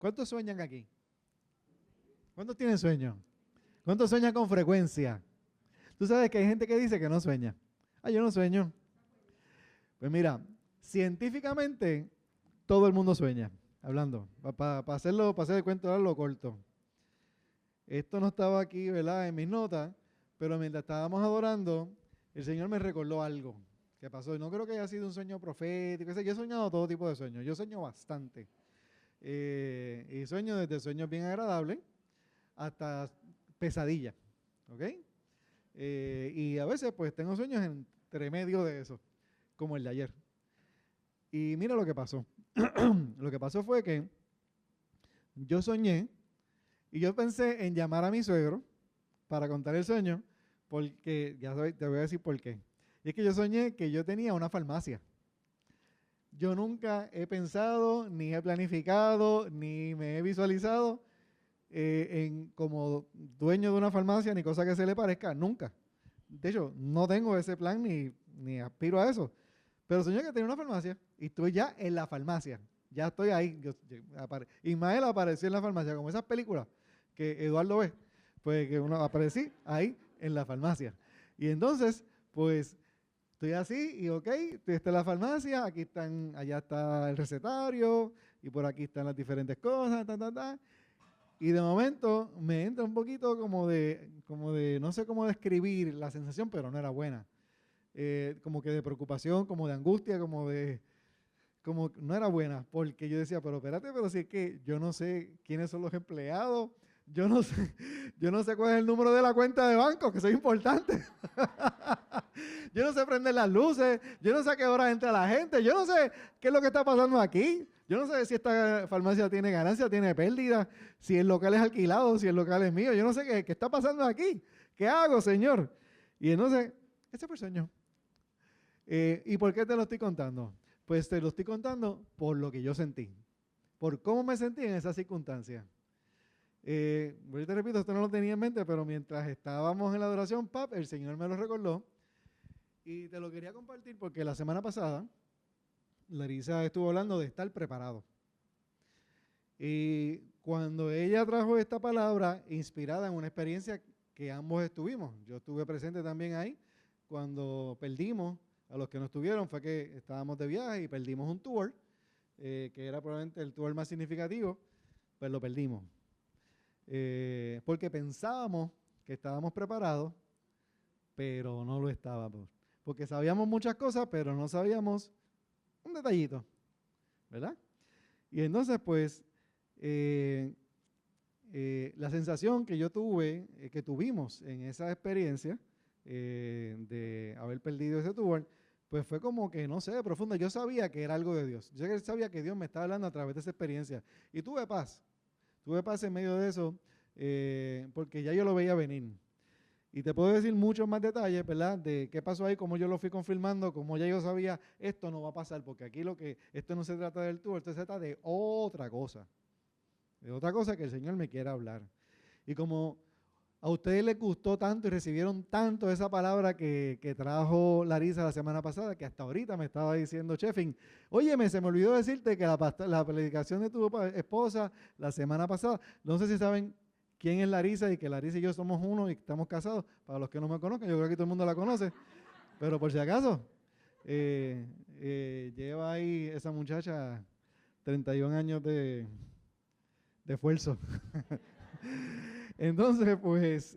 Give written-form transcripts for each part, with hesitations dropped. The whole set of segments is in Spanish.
¿Cuántos sueñan aquí? ¿Cuántos tienen sueño? ¿Cuántos sueñan con frecuencia? Tú sabes que hay gente que dice que no sueña. Ah, yo no sueño. Pues mira, científicamente todo el mundo sueña, hablando, para hacerlo, para hacer el cuento lo corto. Esto no estaba aquí, ¿verdad?, en mis notas, pero mientras estábamos adorando, el Señor me recordó algo que pasó. Y no creo que haya sido un sueño profético. Yo he soñado todo tipo de sueños. Yo sueño bastante. Y sueño desde sueños bien agradables hasta pesadillas. ¿Ok? Y a veces pues tengo sueños entre medio de eso, como el de ayer. Y mira lo que pasó. Lo que pasó fue que yo soñé y yo pensé en llamar a mi suegro para contar el sueño, porque ya te voy a decir por qué. Y es que yo soñé que yo tenía una farmacia. Yo nunca he pensado, ni he planificado, ni me he visualizado como dueño de una farmacia, ni cosa que se le parezca, nunca. De hecho, no tengo ese plan ni aspiro a eso. Pero soñé que tenía una farmacia y estoy ya en la farmacia. Ya estoy ahí. Ismael apareció en la farmacia, como esas películas que Eduardo ve. Pues que uno aparecí ahí en la farmacia. Y entonces, pues, estoy así y ok, está en la farmacia, aquí están, allá está el recetario y por aquí están las diferentes cosas, Y de momento me entra un poquito como de, no sé cómo describir la sensación, pero no era buena. Como que de preocupación, como de angustia, como no era buena, porque yo decía, pero espérate, pero si es que yo no sé quiénes son los empleados, yo no sé, yo no sé cuál es el número de la cuenta de banco, que eso es importante. Yo no sé prender las luces, yo no sé a qué hora entra la gente, yo no sé qué es lo que está pasando aquí. Yo no sé si esta farmacia tiene ganancia, tiene pérdida, si el local es alquilado, si el local es mío. Yo no sé qué está pasando aquí. ¿Qué hago, Señor? Y entonces, ese fue el sueño. ¿Y por qué te lo estoy contando? Pues te lo estoy contando por lo que yo sentí, por cómo me sentí en esa circunstancia. Yo te repito, esto no lo tenía en mente, pero mientras estábamos en la adoración, el Señor me lo recordó y te lo quería compartir porque la semana pasada Larisa estuvo hablando de estar preparado. Y cuando ella trajo esta palabra inspirada en una experiencia que ambos estuvimos, yo estuve presente también ahí, cuando perdimos a los que no estuvieron, fue que estábamos de viaje y perdimos un tour, que era probablemente el tour más significativo, pues lo perdimos. Porque pensábamos que estábamos preparados, pero no lo estábamos. Porque sabíamos muchas cosas, pero no sabíamos un detallito, ¿verdad? Y entonces, pues, la sensación que yo tuve, que tuvimos en esa experiencia de haber perdido ese tour, pues fue como que, no sé, profunda. Yo sabía que era algo de Dios. Yo sabía que Dios me estaba hablando a través de esa experiencia. Y tuve paz. Tuve paz en medio de eso, porque ya yo lo veía venir. Y te puedo decir muchos más detalles, ¿verdad? De qué pasó ahí, cómo yo lo fui confirmando, cómo ya yo sabía, esto no va a pasar, porque aquí esto no se trata del tour, esto se trata de otra cosa. De otra cosa que el Señor me quiera hablar. Y como a ustedes les gustó tanto y recibieron tanto esa palabra que trajo Larisa la semana pasada, que hasta ahorita me estaba diciendo Chefin, óyeme, se me olvidó decirte que la predicación de tu esposa la semana pasada, no sé si saben quién es Larisa y que Larisa y yo somos uno y estamos casados. Para los que no me conozcan, yo creo que todo el mundo la conoce, pero por si acaso, lleva ahí esa muchacha 31 años de esfuerzo. Entonces, pues,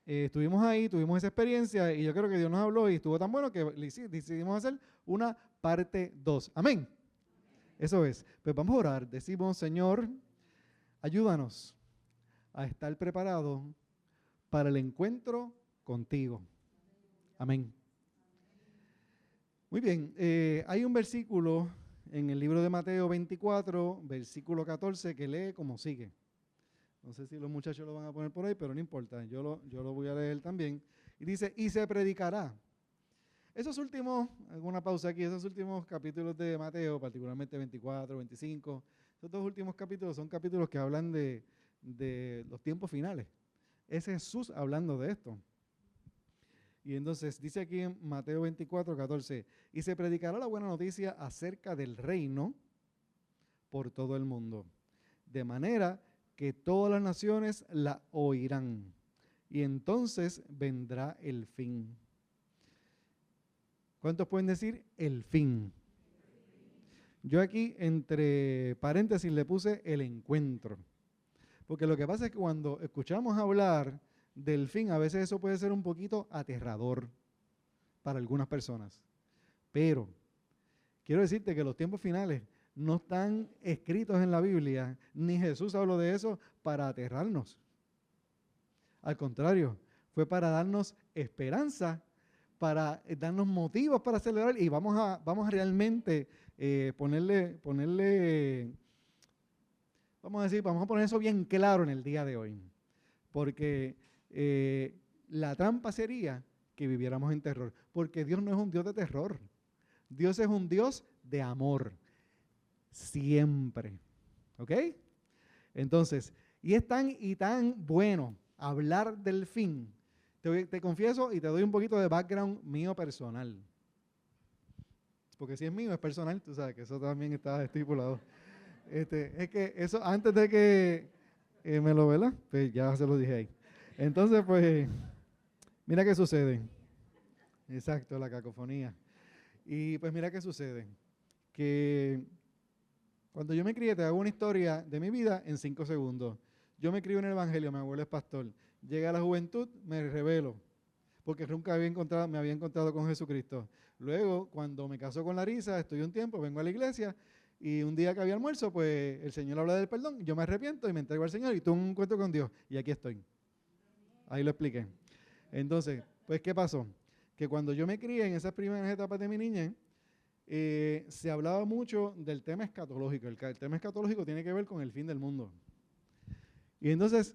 estuvimos ahí, tuvimos esa experiencia y yo creo que Dios nos habló y estuvo tan bueno que decidimos hacer una parte 2. Amén. Eso es. Pues vamos a orar. Decimos, Señor, ayúdanos a estar preparados para el encuentro contigo. Amén. Muy bien. Hay un versículo en el libro de Mateo 24, versículo 14, que lee como sigue. No sé si los muchachos lo van a poner por ahí, pero no importa, yo lo voy a leer también. Y dice, y se predicará. Esos últimos, hago una pausa aquí, esos últimos capítulos de Mateo, particularmente 24, 25, esos dos últimos capítulos son capítulos que hablan de los tiempos finales. Es Jesús hablando de esto. Y entonces dice aquí en Mateo 24, 14, y se predicará la buena noticia acerca del reino por todo el mundo, de manera que todas las naciones la oirán, y entonces vendrá el fin. ¿Cuántos pueden decir el fin? Yo aquí entre paréntesis le puse el encuentro, porque lo que pasa es que cuando escuchamos hablar del fin, a veces eso puede ser un poquito aterrador para algunas personas, pero quiero decirte que los tiempos finales no están escritos en la Biblia, ni Jesús habló de eso para aterrarnos. Al contrario, fue para darnos esperanza, para darnos motivos para celebrar, y vamos a realmente ponerle, vamos a poner eso bien claro en el día de hoy, porque la trampa sería que viviéramos en terror, porque Dios no es un Dios de terror, Dios es un Dios de amor, siempre, ¿ok? Entonces, y es tan bueno hablar del fin. Te confieso y te doy un poquito de background mío personal. Porque si es mío, es personal, tú sabes que eso también está estipulado. Es que eso, antes de que me lo vela, pues ya se lo dije ahí. Entonces, pues, mira qué sucede. Exacto, la cacofonía. Y pues mira qué sucede. Que cuando yo me crié, te hago una historia de mi vida en 5 segundos. Yo me crié en el Evangelio, mi abuelo es pastor. Llega a la juventud, me rebelo, porque nunca me había encontrado con Jesucristo. Luego, cuando me caso con Larisa, estoy un tiempo, vengo a la iglesia, y un día que había almuerzo, pues el Señor habla del perdón, yo me arrepiento y me entrego al Señor, y tuve un encuentro con Dios, y aquí estoy. Ahí lo expliqué. Entonces, pues, ¿qué pasó? Que cuando yo me crié en esas primeras etapas de mi niñez, se hablaba mucho del tema escatológico. El tema escatológico tiene que ver con el fin del mundo. Y entonces,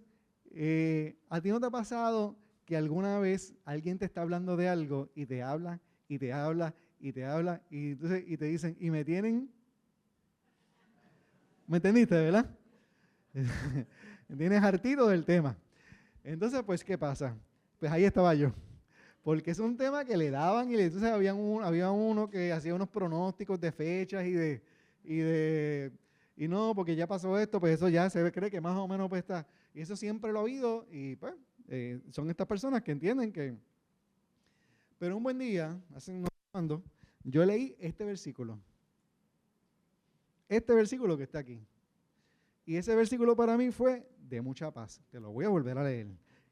¿a ti no te ha pasado que alguna vez alguien te está hablando de algo y te habla, y te habla, y te habla, y entonces y te dicen, y me tienen? ¿Me entendiste, verdad? Me tienes hartito del tema. Entonces, pues, ¿qué pasa? Pues ahí estaba yo. Porque es un tema que le daban y entonces había uno que hacía unos pronósticos de fechas y no, porque ya pasó esto, pues eso ya se cree que más o menos pues está. Y eso siempre lo ha habido y pues son estas personas que entienden que... Pero un buen día, hace no sé cuándo, yo leí este versículo que está aquí. Y ese versículo para mí fue de mucha paz. Te lo voy a volver a leer.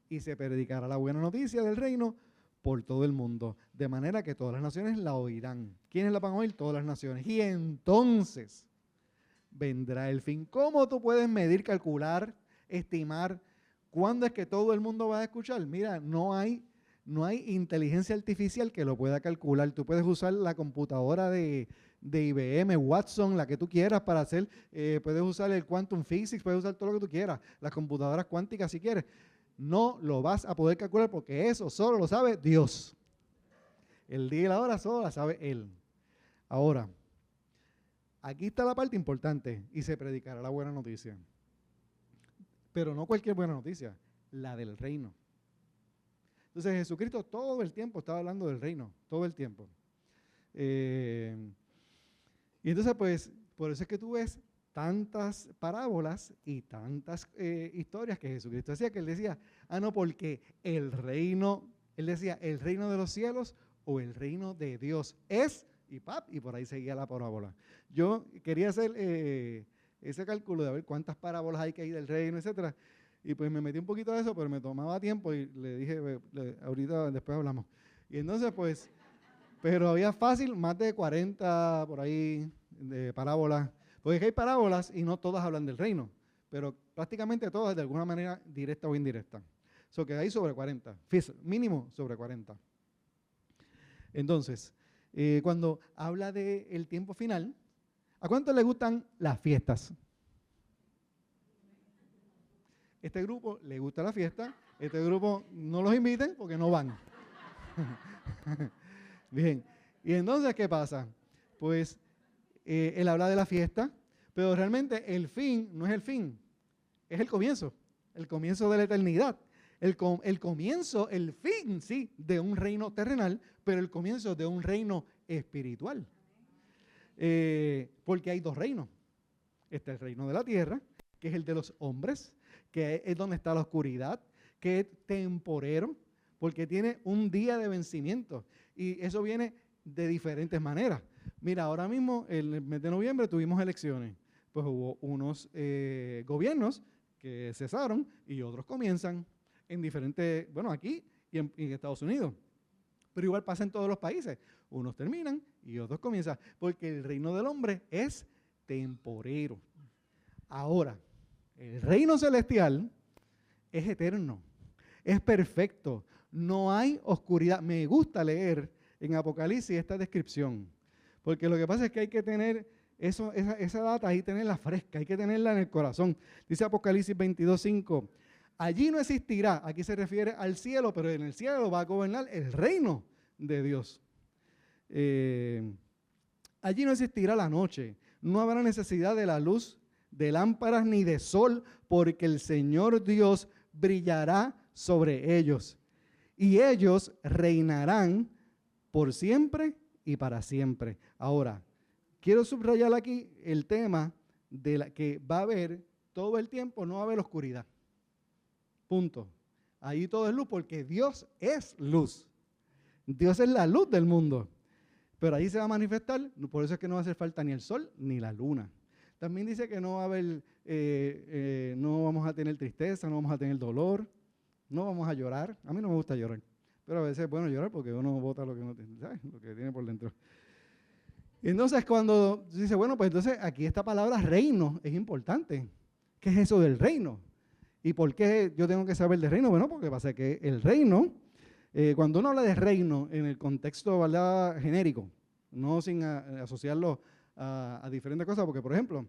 Y se predicará la buena noticia del reino por todo el mundo, de manera que todas las naciones la oirán. ¿Quiénes la van a oír? Todas las naciones. Y entonces vendrá el fin. ¿Cómo tú puedes medir, calcular, estimar cuándo es que todo el mundo va a escuchar? Mira, no hay inteligencia artificial que lo pueda calcular. Tú puedes usar la computadora de IBM, Watson, la que tú quieras para hacer, puedes usar el Quantum Physics, puedes usar todo lo que tú quieras, las computadoras cuánticas si quieres. No lo vas a poder calcular porque eso solo lo sabe Dios. El día y la hora solo la sabe Él. Ahora, aquí está la parte importante y se predicará la buena noticia. Pero no cualquier buena noticia, la del reino. Entonces Jesucristo todo el tiempo estaba hablando del reino, todo el tiempo. Y entonces pues, por eso es que tú ves tantas parábolas y tantas historias que Jesucristo hacía, que él decía, no, porque el reino, él decía, el reino de los cielos o el reino de Dios es, y por ahí seguía la parábola. Yo quería hacer ese cálculo de ver cuántas parábolas hay que hay del reino, etcétera, y pues me metí un poquito de eso, pero me tomaba tiempo y le dije, ahorita después hablamos. Y entonces pues, pero había fácil más de 40 por ahí de parábolas. Porque hay parábolas y no todas hablan del reino, pero prácticamente todas de alguna manera directa o indirecta. Eso que hay sobre 40, mínimo sobre 40. Entonces, cuando habla del tiempo final, ¿a cuánto le gustan las fiestas? Este grupo le gusta la fiesta, este grupo no los inviten porque no van. Bien, y entonces, ¿qué pasa? Pues él habla de la fiesta, pero realmente el fin no es el fin, es el comienzo de la eternidad. El comienzo, el fin, sí, de un reino terrenal, pero el comienzo de un reino espiritual. Porque hay dos reinos. está el reino de la tierra, que es el de los hombres, que es donde está la oscuridad, que es temporero, porque tiene un día de vencimiento. Y eso viene de diferentes maneras. Mira, ahora mismo, el mes de noviembre, tuvimos elecciones. Pues hubo unos gobiernos que cesaron y otros comienzan en diferentes, bueno, aquí y en Estados Unidos. Pero igual pasa en todos los países. Unos terminan y otros comienzan, porque el reino del hombre es temporero. Ahora, el reino celestial es eterno, es perfecto, no hay oscuridad. Me gusta leer en Apocalipsis esta descripción, porque lo que pasa es que hay que tener esa data, hay que tenerla fresca, hay que tenerla en el corazón. Dice Apocalipsis 22:5, allí no existirá, aquí se refiere al cielo, pero en el cielo va a gobernar el reino de Dios. Allí no existirá la noche, no habrá necesidad de la luz de lámparas ni de sol, porque el Señor Dios brillará sobre ellos, y ellos reinarán por siempre y para siempre. Ahora, quiero subrayar aquí el tema de que va a haber todo el tiempo, no va a haber oscuridad. Punto. Ahí todo es luz, porque Dios es luz. Dios es la luz del mundo. Pero ahí se va a manifestar, por eso es que no va a hacer falta ni el sol ni la luna. También dice que no va a haber, no vamos a tener tristeza, no vamos a tener dolor, no vamos a llorar. A mí no me gusta llorar, pero a veces es bueno llorar porque uno bota lo que uno tiene, ¿sabes? Lo que tiene por dentro. Entonces cuando dice, bueno, pues entonces aquí esta palabra reino es importante. ¿Qué es eso del reino? ¿Y por qué yo tengo que saber del reino? Bueno, porque pasa que el reino, cuando uno habla de reino en el contexto, ¿verdad?, genérico, no sin asociarlo a diferentes cosas, porque por ejemplo,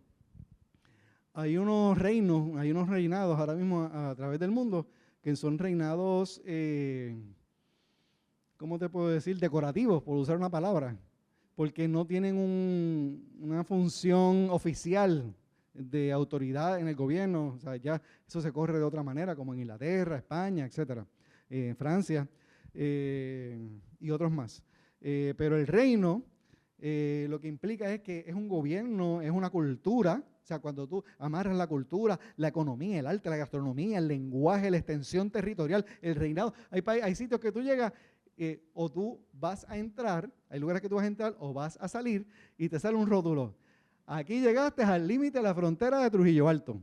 hay unos reinos, hay unos reinados ahora mismo a través del mundo que son reinados, ¿cómo te puedo decir? Decorativos, por usar una palabra, porque no tienen una función oficial de autoridad en el gobierno. O sea, ya eso se corre de otra manera, como en Inglaterra, España, etcétera, Francia y otros más. Pero el reino lo que implica es que es un gobierno, es una cultura. O sea, cuando tú amarras la cultura, la economía, el arte, la gastronomía, el lenguaje, la extensión territorial, el reinado, hay sitios que tú llegas o tú vas a entrar, hay lugares que tú vas a entrar o vas a salir y te sale un rótulo. Aquí llegaste al límite de la frontera de Trujillo Alto.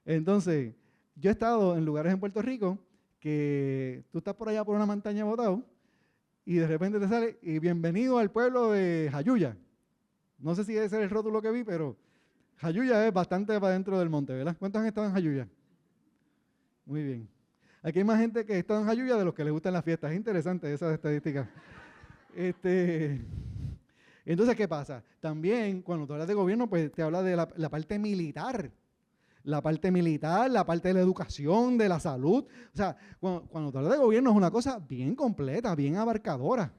Entonces, yo he estado en lugares en Puerto Rico que tú estás por allá por una montaña botado y de repente te sale, y bienvenido al pueblo de Jayuya. No sé si ese es el rótulo que vi, pero Jayuya es bastante para dentro del monte, ¿verdad? ¿Cuántos han estado en Jayuya? Muy bien. Aquí hay más gente que ha estado en Jayuya de los que les gustan las fiestas. Es interesante esa estadística. Entonces, ¿qué pasa? También, cuando tú hablas de gobierno, pues te habla de la parte militar. La parte militar, la parte de la educación, de la salud. O sea, cuando tú hablas de gobierno es una cosa bien completa, bien abarcadora.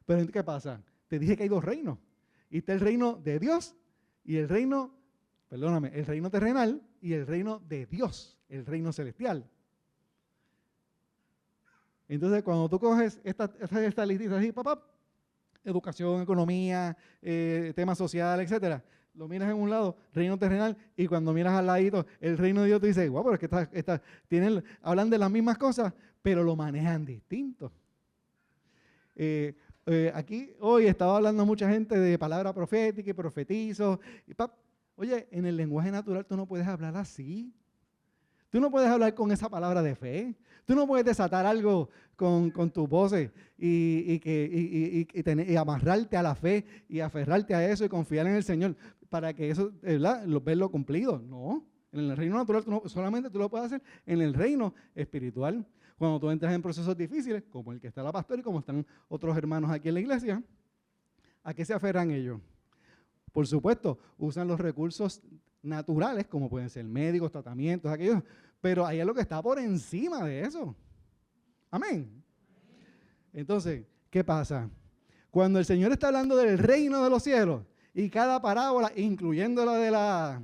Pero ¿qué pasa? Te dije que hay dos reinos. Y está el reino de Dios y el reino, perdóname, el reino terrenal y el reino de Dios, el reino celestial. Entonces, cuando tú coges esta listita así, papá, educación, economía, temas sociales, etcétera, lo miras en un lado, reino terrenal, y cuando miras al ladito, el reino de Dios, tú dices, guau, pero es que hablan de las mismas cosas, pero lo manejan distinto. Aquí hoy estaba hablando mucha gente de palabra profética y profetizo. Oye, en el lenguaje natural tú no puedes hablar así. Tú no puedes hablar con esa palabra de fe. Tú no puedes desatar algo con tus voces y amarrarte a la fe y aferrarte a eso y confiar en el Señor para que eso, ¿verdad?, verlo cumplido. No, en el reino natural solamente tú lo puedes hacer en el reino espiritual. Cuando tú entras en procesos difíciles, como el que está la pastora y como están otros hermanos aquí en la iglesia, ¿a qué se aferran ellos? Por supuesto, usan los recursos naturales, como pueden ser médicos, tratamientos, aquellos, pero hay algo que está por encima de eso. Amén. Entonces, ¿qué pasa? Cuando el Señor está hablando del reino de los cielos y cada parábola, incluyendo la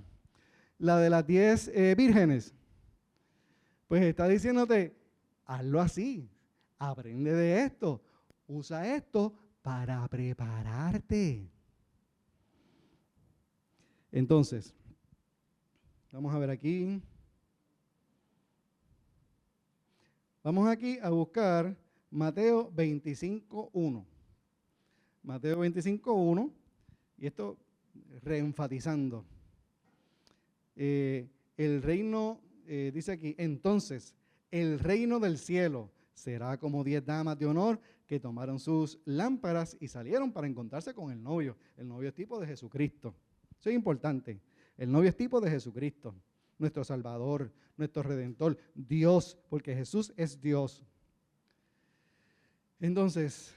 de las 10 vírgenes, pues está diciéndote, hazlo así, aprende de esto, usa esto para prepararte. Entonces, vamos a ver aquí. Vamos aquí a buscar Mateo 25:1. Mateo 25:1, y esto reenfatizando. El reino, dice aquí, entonces, el reino del cielo será como 10 damas de honor que tomaron sus lámparas y salieron para encontrarse con el novio. El novio es tipo de Jesucristo. Eso es importante. El novio es tipo de Jesucristo, nuestro Salvador, nuestro Redentor, Dios, porque Jesús es Dios. Entonces,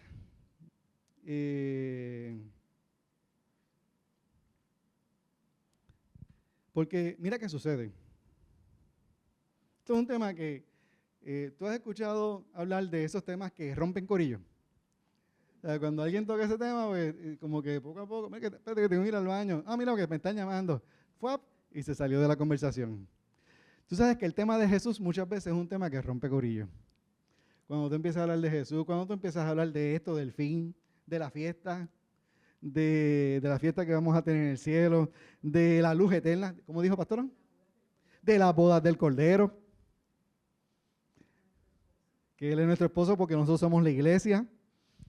porque mira qué sucede. Esto es un tema que tú has escuchado hablar de esos temas que rompen corillo. O sea, cuando alguien toca ese tema, pues, como que poco a poco, mira, espérate que tengo que ir al baño. Ah, mira que me están llamando. ¡Fuap! Y se salió de la conversación. Tú sabes que el tema de Jesús muchas veces es un tema que rompe corillo. Cuando tú empiezas a hablar de Jesús, cuando tú empiezas a hablar de esto, del fin, de la fiesta, de la fiesta que vamos a tener en el cielo, de la luz eterna, ¿cómo dijo pastor? De las bodas del Cordero, que Él es nuestro esposo porque nosotros somos la iglesia.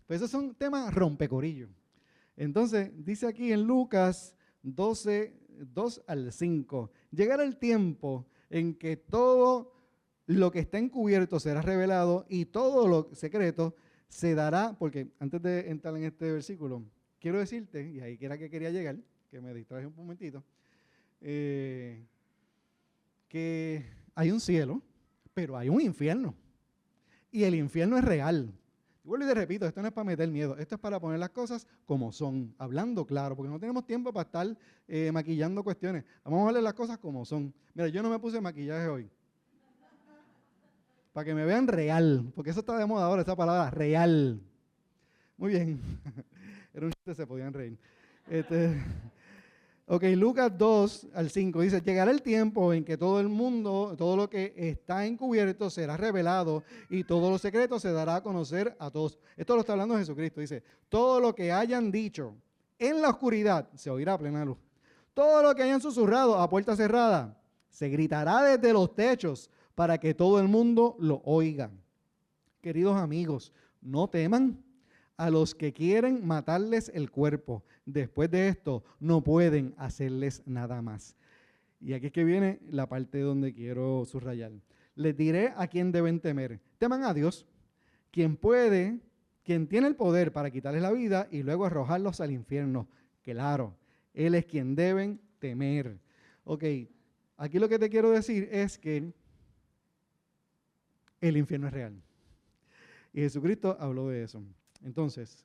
Pues esos son temas rompecorillos. Entonces, dice aquí en Lucas 12, 2 al 5, llegará el tiempo en que todo lo que está encubierto será revelado y todo lo secreto se dará, porque antes de entrar en este versículo, quiero decirte, y ahí era que quería llegar, que me distraje un momentito, que hay un cielo, pero hay un infierno. Y el infierno es real. Vuelvo y te repito, esto no es para meter miedo, esto es para poner las cosas como son, hablando claro, porque no tenemos tiempo para estar maquillando cuestiones. Vamos a hablar las cosas como son. Mira, yo no me puse maquillaje hoy. Para que me vean real, porque eso está de moda ahora, esa palabra, real. Muy bien. Era un chiste, se podían reír. Ok, Lucas 2 al 5 dice, llegará el tiempo en que todo el mundo, todo lo que está encubierto será revelado y todo lo secreto se dará a conocer a todos. Esto lo está hablando Jesucristo, dice, todo lo que hayan dicho en la oscuridad se oirá a plena luz. Todo lo que hayan susurrado a puerta cerrada se gritará desde los techos para que todo el mundo lo oiga. Queridos amigos, no teman a los que quieren matarles el cuerpo. Después de esto, no pueden hacerles nada más. Y aquí es que viene la parte donde quiero subrayar. Les diré a quién deben temer. Teman a Dios, quien tiene el poder para quitarles la vida y luego arrojarlos al infierno. Claro, Él es quien deben temer. Ok, aquí lo que te quiero decir es que el infierno es real. Y Jesucristo habló de eso. Entonces,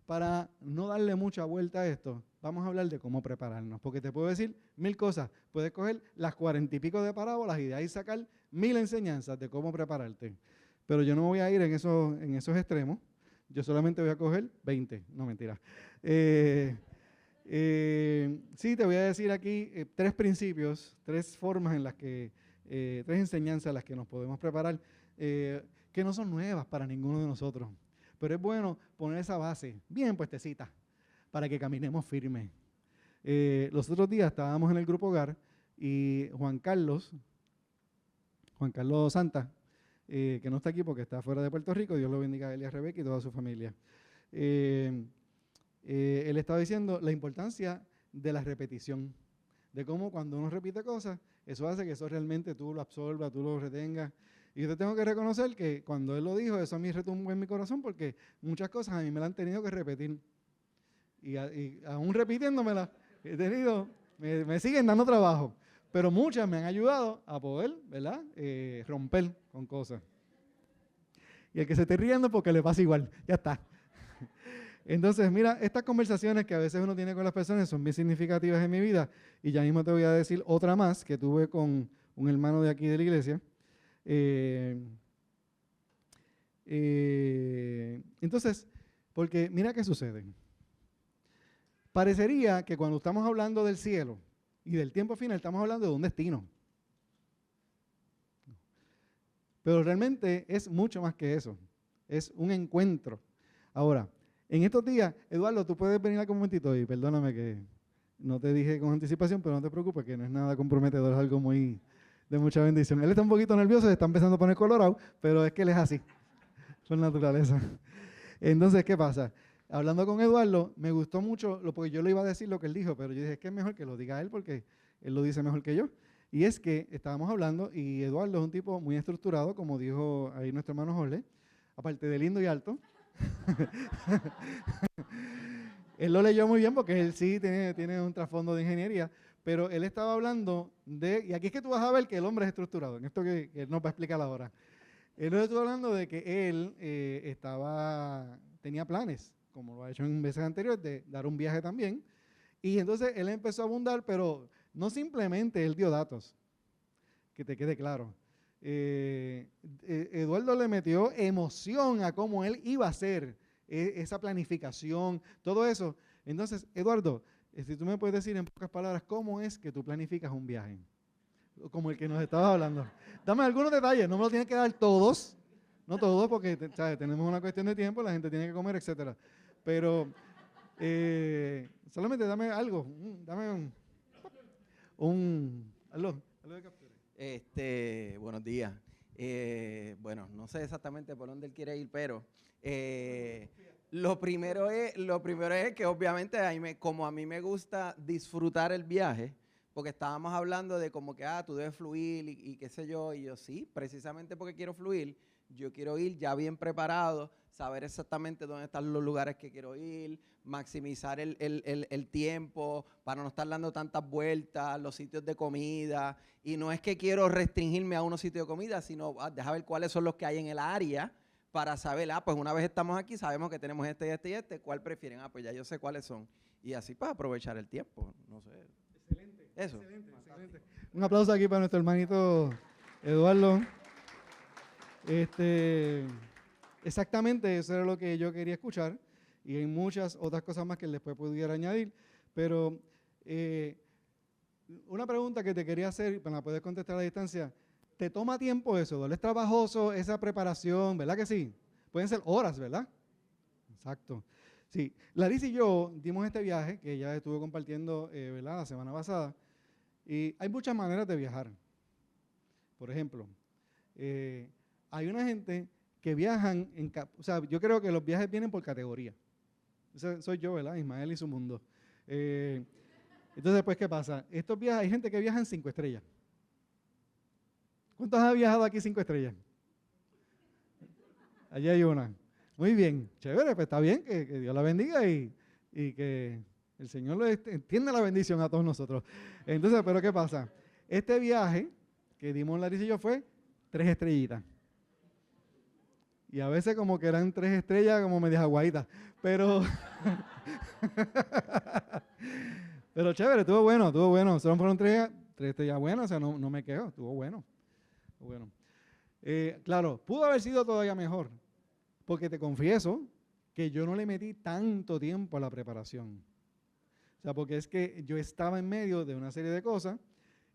para no darle mucha vuelta a esto, vamos a hablar de cómo prepararnos, porque te puedo decir 1000 cosas. Puedes coger las 40 y pico de parábolas y de ahí sacar 1000 enseñanzas de cómo prepararte. Pero yo no voy a ir en esos extremos. Yo solamente voy a coger 20. No, mentira. Sí, te voy a decir aquí 3 principios, 3 formas en las que, 3 enseñanzas en las que nos podemos preparar, que no son nuevas para ninguno de nosotros. Pero es bueno poner esa base bien puestecita para que caminemos firmes. Los otros días estábamos en el grupo hogar y Juan Carlos Santa, que no está aquí porque está fuera de Puerto Rico, Dios lo bendiga a él y a Rebeca y toda su familia. Él estaba diciendo la importancia de la repetición, de cómo cuando uno repite cosas, eso hace que eso realmente tú lo absorbas, tú lo retengas. Y yo te tengo que reconocer que cuando él lo dijo, eso a mí retumbó en mi corazón porque muchas cosas a mí me las han tenido que repetir. Y aún repitiéndomelas, me siguen dando trabajo. Pero muchas me han ayudado a poder, ¿verdad? Romper con cosas. Y el que se esté riendo porque le pasa igual, ya está. Entonces, mira, estas conversaciones que a veces uno tiene con las personas son bien significativas en mi vida. Y ya mismo te voy a decir otra más que tuve con un hermano de aquí de la iglesia. Entonces, porque mira qué sucede. Parecería que cuando estamos hablando del cielo y del tiempo final, estamos hablando de un destino. Pero realmente es mucho más que eso. Es un encuentro. Ahora, en estos días, Eduardo, tú puedes venir acá un momentito y perdóname que No te dije con anticipación, pero no te preocupes, que no es nada comprometedor, es algo muy de mucha bendición. Él está un poquito nervioso, se está empezando a poner colorado, pero es que él es así, por naturaleza. Entonces, ¿qué pasa? Hablando con Eduardo, me gustó mucho, porque yo le iba a decir lo que él dijo, pero yo dije, es que es mejor que lo diga él, porque él lo dice mejor que yo. Y es que estábamos hablando, y Eduardo es un tipo muy estructurado, como dijo ahí nuestro hermano Jorge, aparte de lindo y alto. Él lo leyó muy bien porque él sí tiene un trasfondo de ingeniería, pero él estaba hablando de, y aquí es que tú vas a ver que el hombre es estructurado, en esto que él nos va a explicar ahora. Él nos estuvo hablando de que él tenía planes, como lo ha hecho en veces anteriores, de dar un viaje también, y entonces él empezó a abundar, pero no simplemente él dio datos, que te quede claro. Eduardo le metió emoción a cómo él iba a hacer esa planificación, todo eso. Entonces, Eduardo, si tú me puedes decir en pocas palabras, ¿cómo es que tú planificas un viaje? Como el que nos estabas hablando. Dame algunos detalles, no me lo tienes que dar todos, no todos, porque ¿sabes? Tenemos una cuestión de tiempo, la gente tiene que comer, etcétera. Pero solamente dame algo, dame algo de captura. Buenos días. Bueno, no sé exactamente por dónde él quiere ir, pero lo primero es que obviamente como a mí me gusta disfrutar el viaje, porque estábamos hablando de como que, tú debes fluir y qué sé yo, y yo sí, precisamente porque quiero fluir, yo quiero ir ya bien preparado, saber exactamente dónde están los lugares que quiero ir, maximizar el tiempo para no estar dando tantas vueltas, los sitios de comida, y no es que quiero restringirme a unos sitios de comida, sino dejar ver cuáles son los que hay en el área para saber, pues una vez estamos aquí, sabemos que tenemos este, ¿cuál prefieren? Pues ya yo sé cuáles son. Y así para aprovechar el tiempo, no sé. Excelente. Eso. Excelente. Un aplauso aquí para nuestro hermanito Eduardo. Exactamente, eso era lo que yo quería escuchar, y hay muchas otras cosas más que después pudiera añadir, pero una pregunta que te quería hacer, para poder contestar a la distancia, ¿te toma tiempo eso, Eduardo? ¿Es trabajoso esa preparación? ¿Verdad que sí? Pueden ser horas, ¿verdad? Exacto. Sí, Larissa y yo dimos este viaje que ya estuve compartiendo, ¿verdad? La semana pasada, y hay muchas maneras de viajar. Por ejemplo, hay una gente que viajan, o sea, yo creo que los viajes vienen por categoría. Soy yo, ¿verdad? Ismael y su mundo. Entonces, pues, ¿qué pasa? Estos viajes, hay gente que viaja en 5 estrellas. ¿Cuántos han viajado aquí 5 estrellas? Allí hay una. Muy bien, chévere, pues está bien, que Dios la bendiga y que el Señor le entienda la bendición a todos nosotros. Entonces, pero ¿qué pasa? Este viaje que dimos Larissa y yo fue 3 estrellitas. Y a veces como que eran 3 estrellas como medias aguaditas. Pero, pero chévere, estuvo bueno. Solo fueron 3 estrellas buenas, o sea, no me quejo, estuvo bueno. Claro, pudo haber sido todavía mejor, porque te confieso que yo no le metí tanto tiempo a la preparación. O sea, porque es que yo estaba en medio de una serie de cosas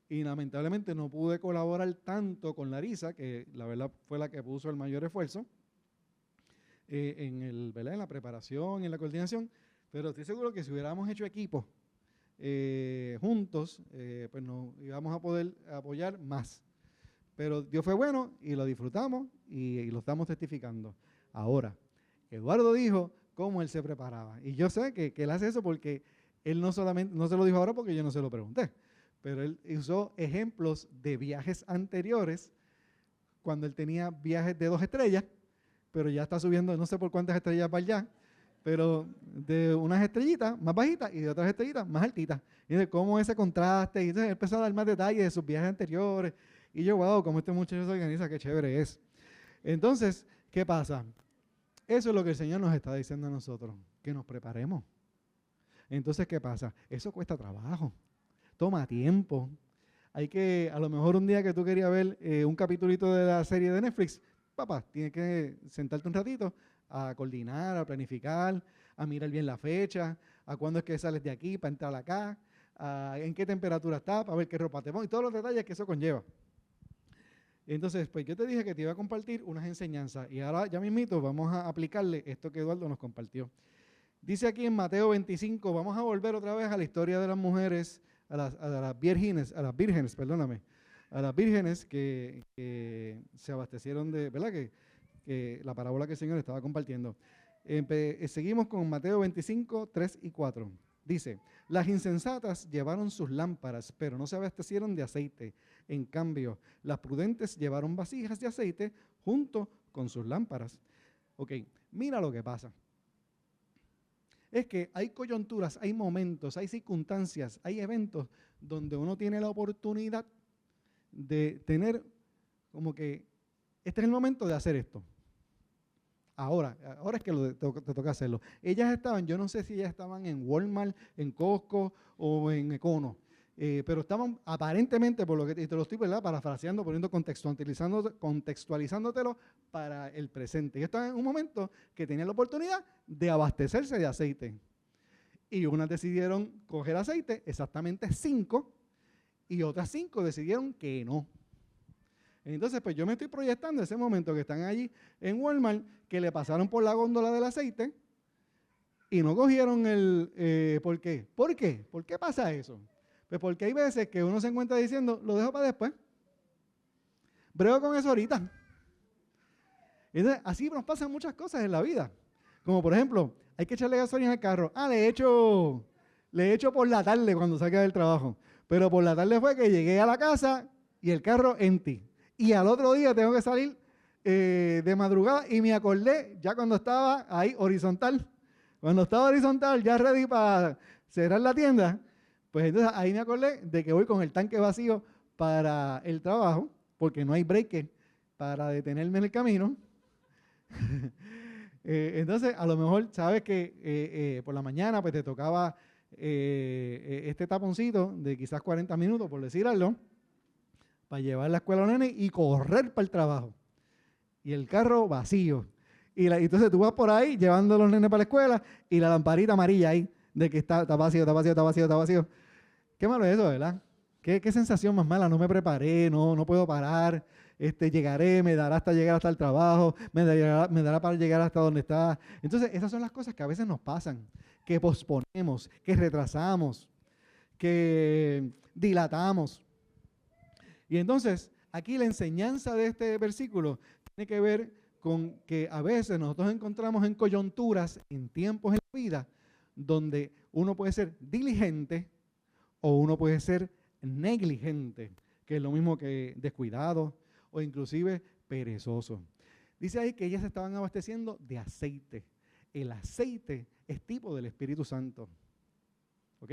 y lamentablemente no pude colaborar tanto con Larissa, que la verdad fue la que puso el mayor esfuerzo ¿verdad? En la preparación y en la coordinación, pero estoy seguro que si hubiéramos hecho equipo juntos, pues nos íbamos a poder apoyar más. Pero Dios fue bueno y lo disfrutamos y lo estamos testificando. Ahora, Eduardo dijo cómo él se preparaba. Y yo sé que él hace eso porque él no solamente, no se lo dijo ahora porque yo no se lo pregunté, pero él usó ejemplos de viajes anteriores cuando él tenía viajes de 2 estrellas, pero ya está subiendo, no sé por cuántas estrellas va allá, pero de unas estrellitas más bajitas y de otras estrellitas más altitas. Y de cómo ese contraste, y entonces él empezó a dar más detalles de sus viajes anteriores. Y yo, wow, cómo este muchacho se organiza, qué chévere es. Entonces, ¿qué pasa? Eso es lo que el Señor nos está diciendo a nosotros, que nos preparemos. Entonces, ¿qué pasa? Eso cuesta trabajo, toma tiempo. Hay que, a lo mejor un día que tú querías ver un capitulito de la serie de Netflix, papá, tienes que sentarte un ratito a coordinar, a planificar, a mirar bien la fecha, a cuándo es que sales de aquí para entrar acá, en qué temperatura está, para ver qué ropa te pones, y todos los detalles que eso conlleva. Entonces, pues yo te dije que te iba a compartir unas enseñanzas y ahora ya mismito vamos a aplicarle esto que Eduardo nos compartió. Dice aquí en Mateo 25, vamos a volver otra vez a la historia de las mujeres, a las vírgenes, perdóname, a las vírgenes que se abastecieron de, ¿verdad? Que la parábola que el Señor estaba compartiendo. Seguimos con Mateo 25, 3 y 4. Dice, las insensatas llevaron sus lámparas, pero no se abastecieron de aceite. En cambio, las prudentes llevaron vasijas de aceite junto con sus lámparas. Ok, mira lo que pasa. Es que hay coyunturas, hay momentos, hay circunstancias, hay eventos donde uno tiene la oportunidad de tener como que este es el momento de hacer esto. Ahora es que te toca hacerlo. Ellas estaban, yo no sé si ellas estaban en Walmart, en Costco o en Econo, pero estaban aparentemente, por lo que te lo estoy, ¿verdad?, parafraseando, poniendo contextualizándotelo para el presente. Ellos estaban en un momento que tenían la oportunidad de abastecerse de aceite. Y unas decidieron coger aceite, exactamente 5, y otras 5 decidieron que no. Entonces, pues yo me estoy proyectando ese momento que están allí en Walmart, que le pasaron por la góndola del aceite y no cogieron el... ¿por qué? ¿Por qué? ¿Por qué pasa eso? Pues porque hay veces que uno se encuentra diciendo, lo dejo para después. Brego con eso ahorita. Entonces, así nos pasan muchas cosas en la vida. Como por ejemplo, hay que echarle gasolina al carro. Le echo por la tarde cuando salga del trabajo. Pero por la tarde fue que llegué a la casa y el carro empty. Y al otro día tengo que salir de madrugada y me acordé ya cuando estaba ahí horizontal. Cuando estaba horizontal, ya ready para cerrar la tienda, pues entonces ahí me acordé de que voy con el tanque vacío para el trabajo, porque no hay break para detenerme en el camino. Entonces, a lo mejor sabes que por la mañana pues te tocaba este taponcito de quizás 40 minutos, por decir algo, para llevar la escuela a los nenes y correr para el trabajo. Y el carro vacío. Y entonces tú vas por ahí llevando a los nenes para la escuela y la lamparita amarilla ahí de que está vacío, está vacío, está vacío, está vacío. Qué malo es eso, ¿verdad? Qué sensación más mala. No me preparé, no puedo parar. Llegaré, me dará hasta llegar hasta el trabajo, me dará para llegar hasta donde está. Entonces, esas son las cosas que a veces nos pasan, que posponemos, que retrasamos, que dilatamos. Y entonces, aquí la enseñanza de este versículo tiene que ver con que a veces nosotros encontramos en coyunturas, en tiempos en la vida, donde uno puede ser diligente o uno puede ser negligente, que es lo mismo que descuidado o inclusive perezoso. Dice ahí que ellas estaban abasteciendo de aceite. El aceite es tipo del Espíritu Santo. ¿Ok?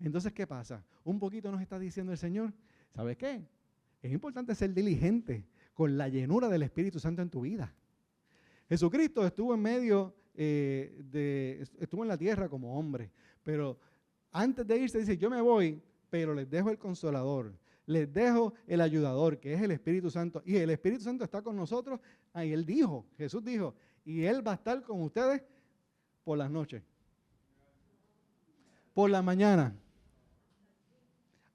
Entonces, ¿qué pasa? Un poquito nos está diciendo el Señor, ¿sabes qué? Es importante ser diligente con la llenura del Espíritu Santo en tu vida. Jesucristo estuvo en medio estuvo en la tierra como hombre, pero antes de irse dice, yo me voy, pero les dejo el Consolador, les dejo el Ayudador, que es el Espíritu Santo, y el Espíritu Santo está con nosotros. Y Él dijo, Jesús dijo, y Él va a estar con ustedes por las noches, por la mañana,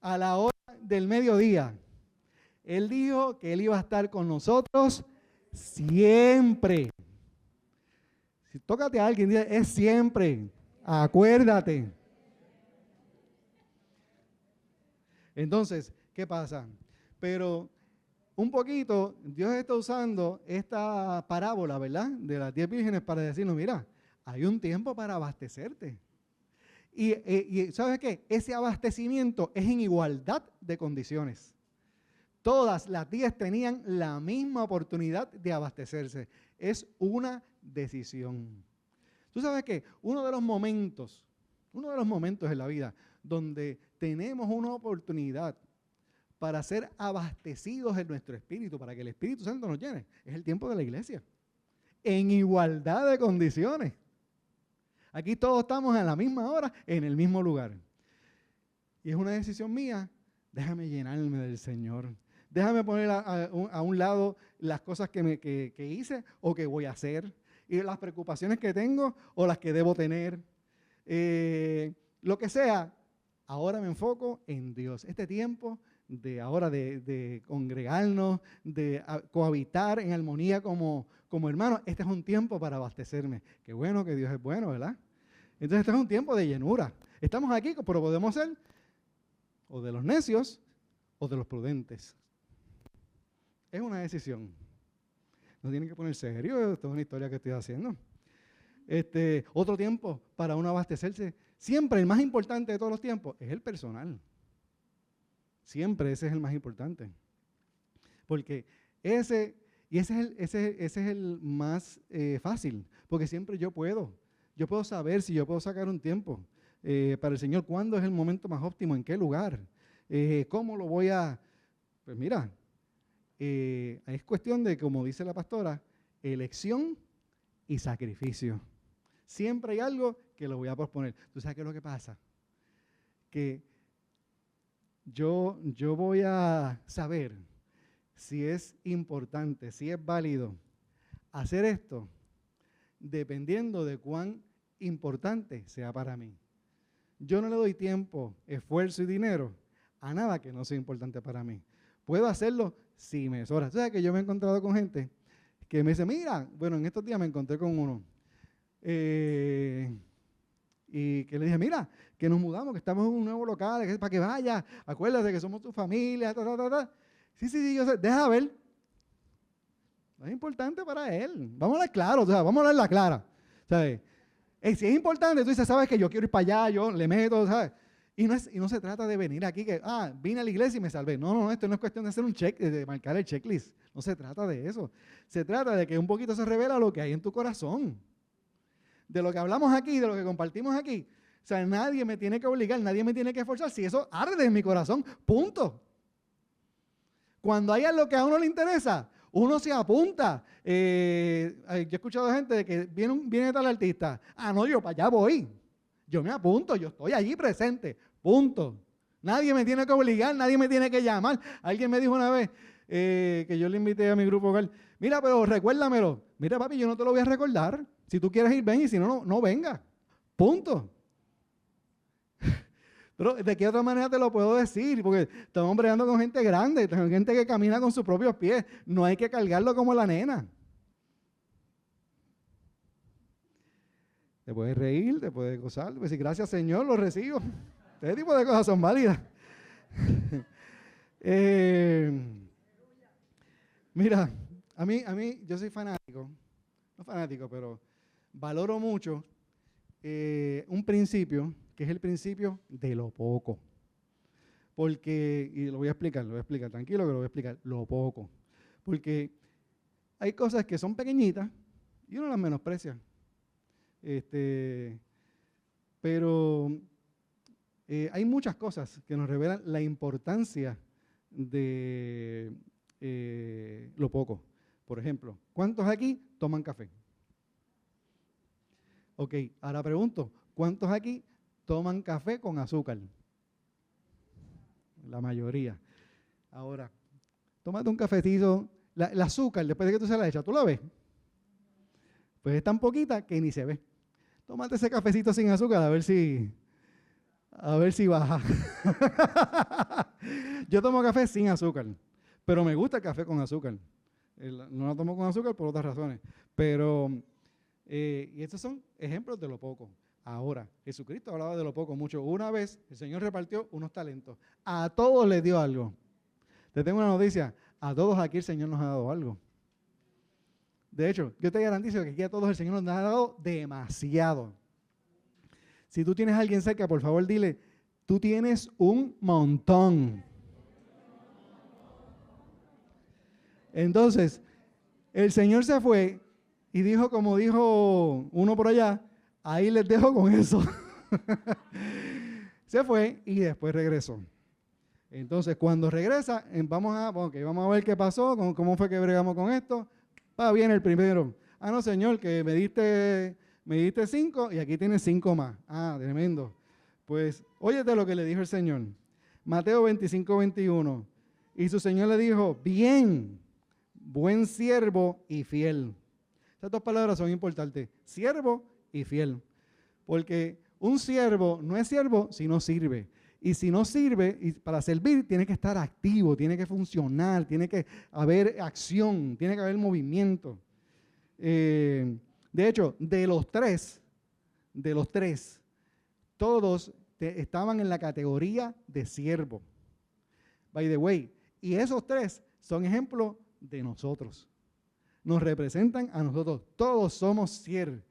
a la hora del mediodía. Él dijo que Él iba a estar con nosotros siempre. Si tócate a alguien, dice, es siempre. Acuérdate. Entonces, ¿qué pasa? Pero un poquito, Dios está usando esta parábola, ¿verdad?, de las 10 vírgenes para decirnos, mira, hay un tiempo para abastecerte. Y ¿sabes qué? Ese abastecimiento es en igualdad de condiciones. Todas las 10 tenían la misma oportunidad de abastecerse. Es una decisión. Tú sabes que uno de los momentos en la vida donde tenemos una oportunidad para ser abastecidos en nuestro espíritu, para que el Espíritu Santo nos llene, es el tiempo de la iglesia. En igualdad de condiciones. Aquí todos estamos a la misma hora, en el mismo lugar. Y es una decisión mía, déjame llenarme del Señor. Déjame poner a un lado las cosas que hice o que voy a hacer, y las preocupaciones que tengo o las que debo tener. Lo que sea, ahora me enfoco en Dios. Este tiempo de congregarnos, de cohabitar en armonía como hermanos, este es un tiempo para abastecerme. Qué bueno que Dios es bueno, ¿verdad? Entonces este es un tiempo de llenura. Estamos aquí, pero podemos ser o de los necios o de los prudentes. Es una decisión. No tienen que poner serio, esto es una historia que estoy haciendo. Otro tiempo para uno abastecerse. Siempre el más importante de todos los tiempos es el personal. Siempre ese es el más importante. Porque ese es el más fácil. Porque siempre yo puedo saber si yo puedo sacar un tiempo para el Señor. ¿Cuándo es el momento más óptimo? ¿En qué lugar? ¿Cómo lo voy a...? Pues mira, es cuestión de, como dice la pastora, elección y sacrificio. Siempre hay algo que lo voy a posponer. ¿Tú sabes qué es lo que pasa? Que yo voy a saber si es importante, si es válido hacer esto, dependiendo de cuán importante sea para mí. Yo no le doy tiempo, esfuerzo y dinero a nada que no sea importante para mí. Puedo hacerlo si me sobra. ¿Sabes que yo me he encontrado con gente que me dice, mira, bueno, en estos días me encontré con uno y que le dije, mira, que nos mudamos, que estamos en un nuevo local, que para que vaya, acuérdate que somos tu familia, Sí, yo sé, deja ver. No es importante para él. Vamos a hablar claro, vamos a hablar la clara. ¿Sabes? Si es importante, tú dices, sabes que yo quiero ir para allá, yo le meto, ¿sabes? Y no se trata de venir aquí que, vine a la iglesia y me salvé. No, esto no es cuestión de hacer un check, de marcar el checklist. No se trata de eso. Se trata de que un poquito se revela lo que hay en tu corazón. De lo que hablamos aquí, de lo que compartimos aquí. O sea, nadie me tiene que obligar, nadie me tiene que forzar. Si eso arde en mi corazón, punto. Cuando hay algo que a uno le interesa, uno se apunta. Yo he escuchado gente de que viene tal artista. No, yo para allá voy. Yo me apunto, yo estoy allí presente. Punto. Nadie me tiene que obligar, nadie me tiene que llamar. Alguien me dijo una vez que yo le invité a mi grupo vocal. Mira, pero recuérdamelo. Mira, papi, yo no te lo voy a recordar. Si tú quieres ir, ven, y si no, no venga. Punto. Pero ¿de qué otra manera te lo puedo decir? Porque estamos bregando con gente grande, con gente que camina con sus propios pies. No hay que cargarlo como la nena. Te puedes reír, te puedes gozar, te puedes decir, gracias Señor, lo recibo. Ese tipo de cosas son válidas. Mira, a mí, yo soy fanático, no fanático, pero valoro mucho un principio, que es el principio de lo poco. Porque, y lo voy a explicar, tranquilo que lo voy a explicar, lo poco. Porque hay cosas que son pequeñitas y uno las menosprecia. Pero hay muchas cosas que nos revelan la importancia de lo poco. Por ejemplo, ¿cuántos aquí toman café? Ok, ahora pregunto, ¿cuántos aquí toman café con azúcar? La mayoría. Ahora, tómate un cafecito, el azúcar, después de que tú se la echas, ¿tú la ves? Pues es tan poquita que ni se ve. Tómate ese cafecito sin azúcar a ver si baja. Yo tomo café sin azúcar, pero me gusta el café con azúcar. No lo tomo con azúcar por otras razones. Pero, y estos son ejemplos de lo poco. Ahora, Jesucristo hablaba de lo poco mucho. Una vez el Señor repartió unos talentos. A todos les dio algo. Te tengo una noticia. A todos aquí el Señor nos ha dado algo. De hecho, yo te garantizo que aquí a todos el Señor nos ha dado demasiado. Si tú tienes a alguien cerca, por favor dile, tú tienes un montón. Entonces, el Señor se fue y dijo, como dijo uno por allá, ahí les dejo con eso. Se fue y después regresó. Entonces, cuando regresa, vamos a ver qué pasó, cómo fue que bregamos con esto. Va bien el primero. No, Señor, que me diste 5 y aquí tienes 5 más. Tremendo. Pues, óyete lo que le dijo el Señor. Mateo 25:21. Y su Señor le dijo, bien, buen siervo y fiel. Estas dos palabras son importantes. Siervo y fiel. Porque un siervo no es siervo si no sirve. Y si no sirve, y para servir tiene que estar activo, tiene que funcionar, tiene que haber acción, tiene que haber movimiento. De hecho, de los tres de los tres, todos estaban en la categoría de siervo. By the way, y esos tres son ejemplos de nosotros. Nos representan a nosotros. Todos somos siervos.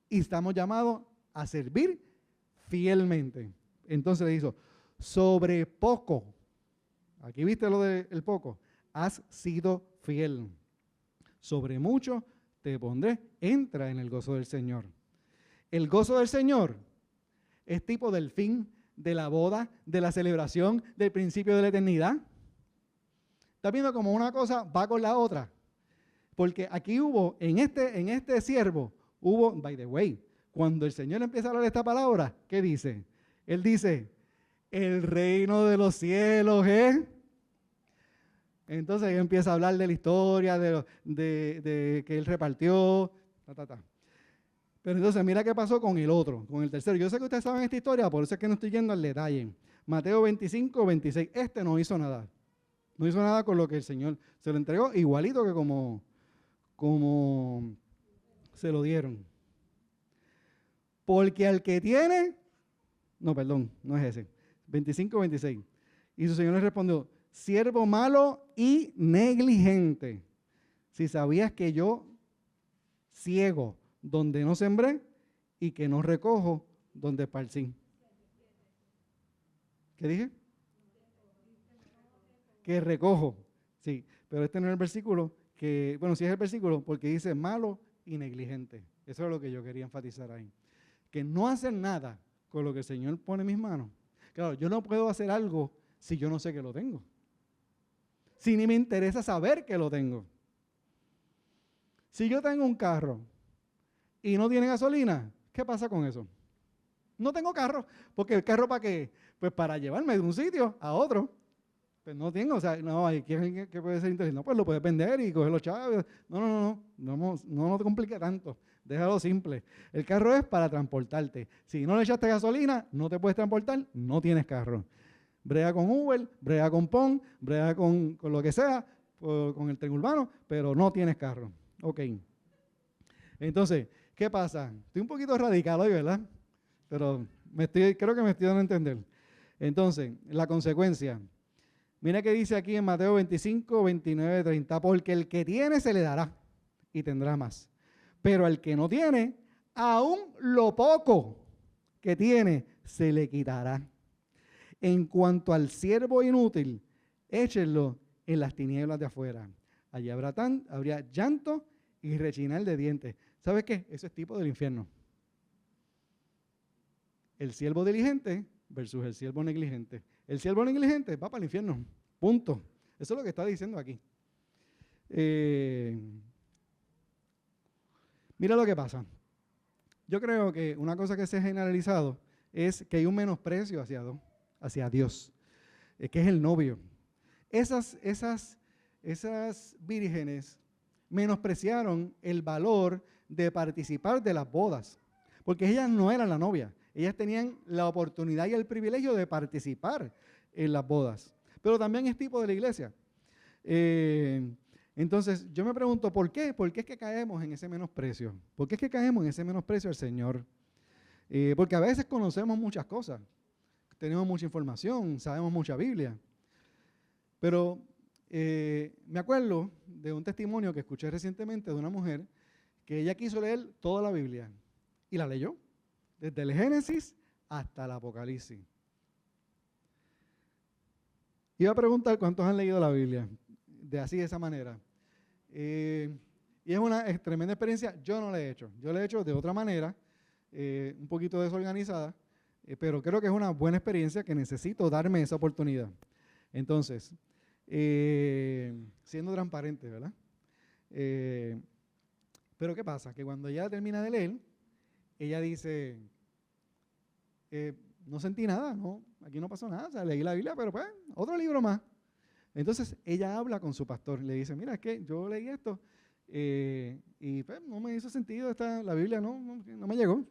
Y estamos llamados a servir fielmente. Entonces le dijo, sobre poco, aquí viste lo del poco, has sido fiel. Sobre mucho te pondré, entra en el gozo del Señor. El gozo del Señor es tipo del fin de la boda, de la celebración, del principio de la eternidad. ¿Estás viendo cómo una cosa va con la otra? Porque aquí hubo, en este siervo, hubo, by the way, cuando el Señor empieza a hablar esta palabra, ¿qué dice? Él dice, el reino de los cielos es... Entonces él empieza a hablar de la historia, de que él repartió, Pero entonces mira qué pasó con el otro, con el tercero. Yo sé que ustedes saben esta historia, por eso es que no estoy yendo al detalle. Mateo 25, 26. Este no hizo nada. No hizo nada con lo que el Señor se lo entregó, igualito que como se lo dieron. Porque al que tiene, no es ese. 25, 26. Y su Señor le respondió, siervo malo y negligente. Si sabías que yo ciego donde no sembré y que no recojo donde esparcí. ¿Qué dije? Que recojo. Sí, pero este no es el versículo que, bueno, sí es el versículo porque dice malo y negligente. Eso es lo que yo quería enfatizar ahí. Que no hacen nada con lo que el Señor pone en mis manos. Claro, yo no puedo hacer algo si yo no sé que lo tengo. Si ni me interesa saber que lo tengo. Si yo tengo un carro y no tiene gasolina, ¿qué pasa con eso? No tengo carro, porque el carro ¿para qué? Pues para llevarme de un sitio a otro. Pues no tengo, o sea, no, hay que puede ser interesante. No, pues lo puedes vender y coger los chavos. No te compliques tanto. Déjalo simple. El carro es para transportarte. Si no le echaste gasolina, no te puedes transportar, no tienes carro. Brega con Uber, brega con PON, brega con lo que sea, con el tren urbano, pero no tienes carro. Ok. Entonces, ¿qué pasa? Estoy un poquito radical hoy, ¿verdad? Pero creo que me estoy dando a entender. Entonces, la consecuencia. Mira que dice aquí en Mateo 25, 29, 30. Porque el que tiene se le dará y tendrá más. Pero al que no tiene, aún lo poco que tiene se le quitará. En cuanto al siervo inútil, échenlo en las tinieblas de afuera. Allí habría llanto y rechinar de dientes. ¿Sabes qué? Eso es tipo del infierno. El siervo diligente versus el siervo negligente. El siervo negligente va para el infierno. Punto. Eso es lo que está diciendo aquí. Mira lo que pasa. Yo creo que una cosa que se ha generalizado es que hay un menosprecio hacia Dios, que es el novio. Esas vírgenes menospreciaron el valor de participar de las bodas, porque ellas no eran la novia, ellas tenían la oportunidad y el privilegio de participar en las bodas, pero también es tipo de la iglesia. Entonces, yo me pregunto, ¿por qué? ¿Por qué es que caemos en ese menosprecio? ¿Por qué es que caemos en ese menosprecio al Señor? Porque a veces conocemos muchas cosas, tenemos mucha información, sabemos mucha Biblia, pero me acuerdo de un testimonio que escuché recientemente de una mujer que ella quiso leer toda la Biblia y la leyó, desde el Génesis hasta el Apocalipsis. Iba a preguntar cuántos han leído la Biblia, de esa manera. Y es una tremenda experiencia. Yo no la he hecho, yo la he hecho de otra manera, un poquito desorganizada, pero creo que es una buena experiencia que necesito darme esa oportunidad. Entonces, siendo transparente, ¿verdad? Pero ¿qué pasa? Que cuando ella termina de leer, ella dice, no sentí nada, no, aquí no pasó nada, o sea, leí la Biblia, pero pues, otro libro más. Entonces, ella habla con su pastor, le dice, mira, es que yo leí esto y pues no me hizo sentido, la Biblia no me llegó.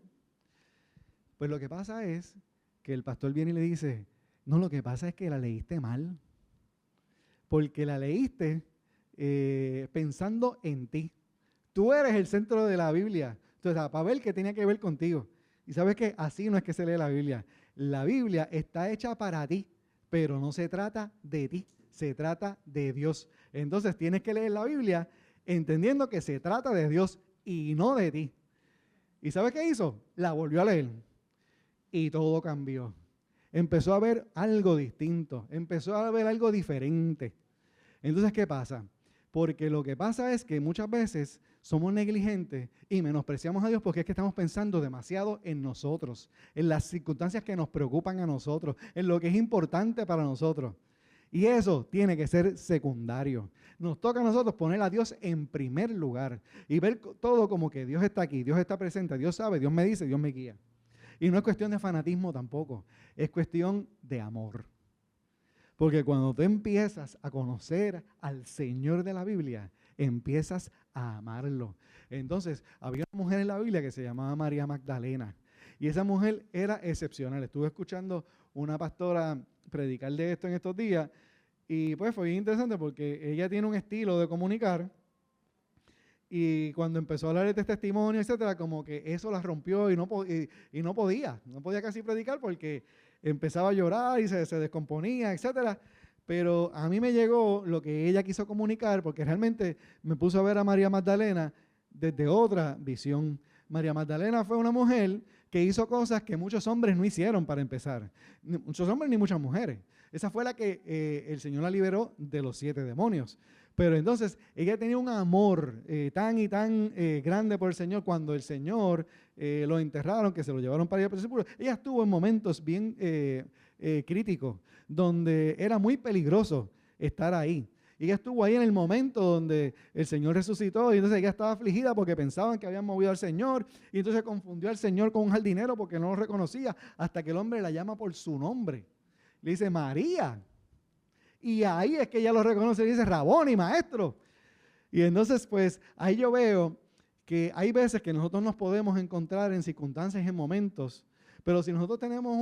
Pues lo que pasa es que el pastor viene y le dice, no, lo que pasa es que la leíste mal, porque la leíste pensando en ti. Tú eres el centro de la Biblia, Entonces, para ver qué tenía que ver contigo. Y sabes que así no es que se lee la Biblia. La Biblia está hecha para ti, pero no se trata de ti, se trata de Dios. Entonces tienes que leer la Biblia entendiendo que se trata de Dios y no de ti. ¿Y sabes qué hizo? La volvió a leer y todo cambió. Empezó a ver algo distinto, empezó a ver algo diferente. Entonces, ¿qué pasa? Porque lo que pasa es que muchas veces somos negligentes y menospreciamos a Dios porque es que estamos pensando demasiado en nosotros, en las circunstancias que nos preocupan a nosotros, en lo que es importante para nosotros. Y eso tiene que ser secundario. Nos toca a nosotros poner a Dios en primer lugar y ver todo como que Dios está aquí, Dios está presente, Dios sabe, Dios me dice, Dios me guía. Y no es cuestión de fanatismo tampoco, es cuestión de amor. Porque cuando tú empiezas a conocer al Señor de la Biblia, empiezas a amarlo. Entonces, había una mujer en la Biblia que se llamaba María Magdalena. Y esa mujer era excepcional. Estuve escuchando una pastora predicar de esto en estos días. Y pues fue bien interesante porque ella tiene un estilo de comunicar. Y cuando empezó a hablar de este testimonio, etcétera, como que eso la rompió y no podía casi predicar porque empezaba a llorar y se descomponía, etcétera. Pero a mí me llegó lo que ella quiso comunicar porque realmente me puso a ver a María Magdalena desde otra visión. María Magdalena fue una mujer que hizo cosas que muchos hombres no hicieron para empezar. Ni muchos hombres ni muchas mujeres. Esa fue la que el Señor la liberó de los 7 demonios. Pero entonces ella tenía un amor tan y tan grande por el Señor. Cuando el Señor lo enterraron, que se lo llevaron para allá por el sepulcro, ella estuvo en momentos bien críticos, donde era muy peligroso estar ahí. Y ella estuvo ahí en el momento donde el Señor resucitó y entonces ella estaba afligida porque pensaban que habían movido al Señor y entonces confundió al Señor con un jardinero porque no lo reconocía hasta que el hombre la llama por su nombre. Le dice, María. Y ahí es que ella lo reconoce y dice, Raboni, maestro. Y entonces, pues, ahí yo veo que hay veces que nosotros nos podemos encontrar en circunstancias y en momentos, pero si nosotros tenemos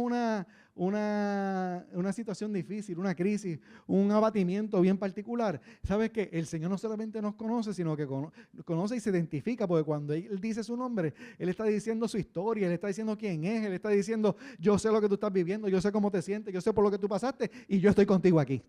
una situación difícil, una crisis, un abatimiento bien particular, ¿sabes qué? El Señor no solamente nos conoce, sino que conoce y se identifica, porque cuando Él dice su nombre, Él está diciendo su historia, Él está diciendo quién es, Él está diciendo, yo sé lo que tú estás viviendo, yo sé cómo te sientes, yo sé por lo que tú pasaste y yo estoy contigo aquí.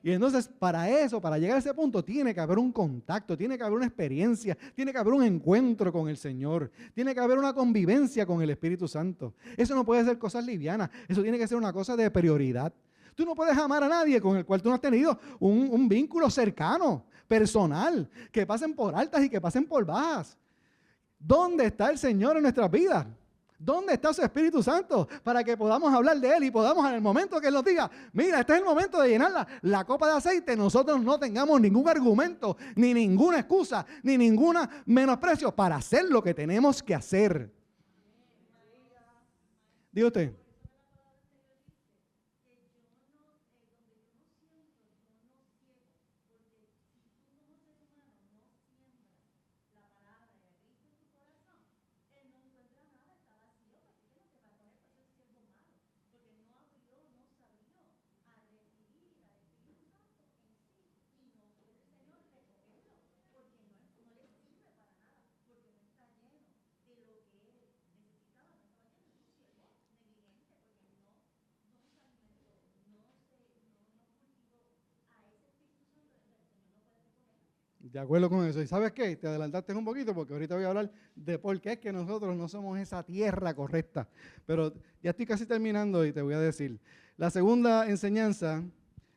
Y entonces, para eso, para llegar a ese punto, tiene que haber un contacto, tiene que haber una experiencia, tiene que haber un encuentro con el Señor, tiene que haber una convivencia con el Espíritu Santo. Eso no puede ser cosas livianas, eso tiene que ser una cosa de prioridad. Tú no puedes amar a nadie con el cual tú no has tenido un vínculo cercano, personal, que pasen por altas y que pasen por bajas. ¿Dónde está el Señor en nuestras vidas? ¿Dónde está su Espíritu Santo? Para que podamos hablar de Él y podamos en el momento que Él nos diga, mira, este es el momento de llenar la copa de aceite, nosotros no tengamos ningún argumento, ni ninguna excusa, ni ningún menosprecio para hacer lo que tenemos que hacer. Diga usted. De acuerdo con eso. ¿Y sabes qué? Te adelantaste un poquito porque ahorita voy a hablar de por qué es que nosotros no somos esa tierra correcta. Pero ya estoy casi terminando y te voy a decir. La segunda enseñanza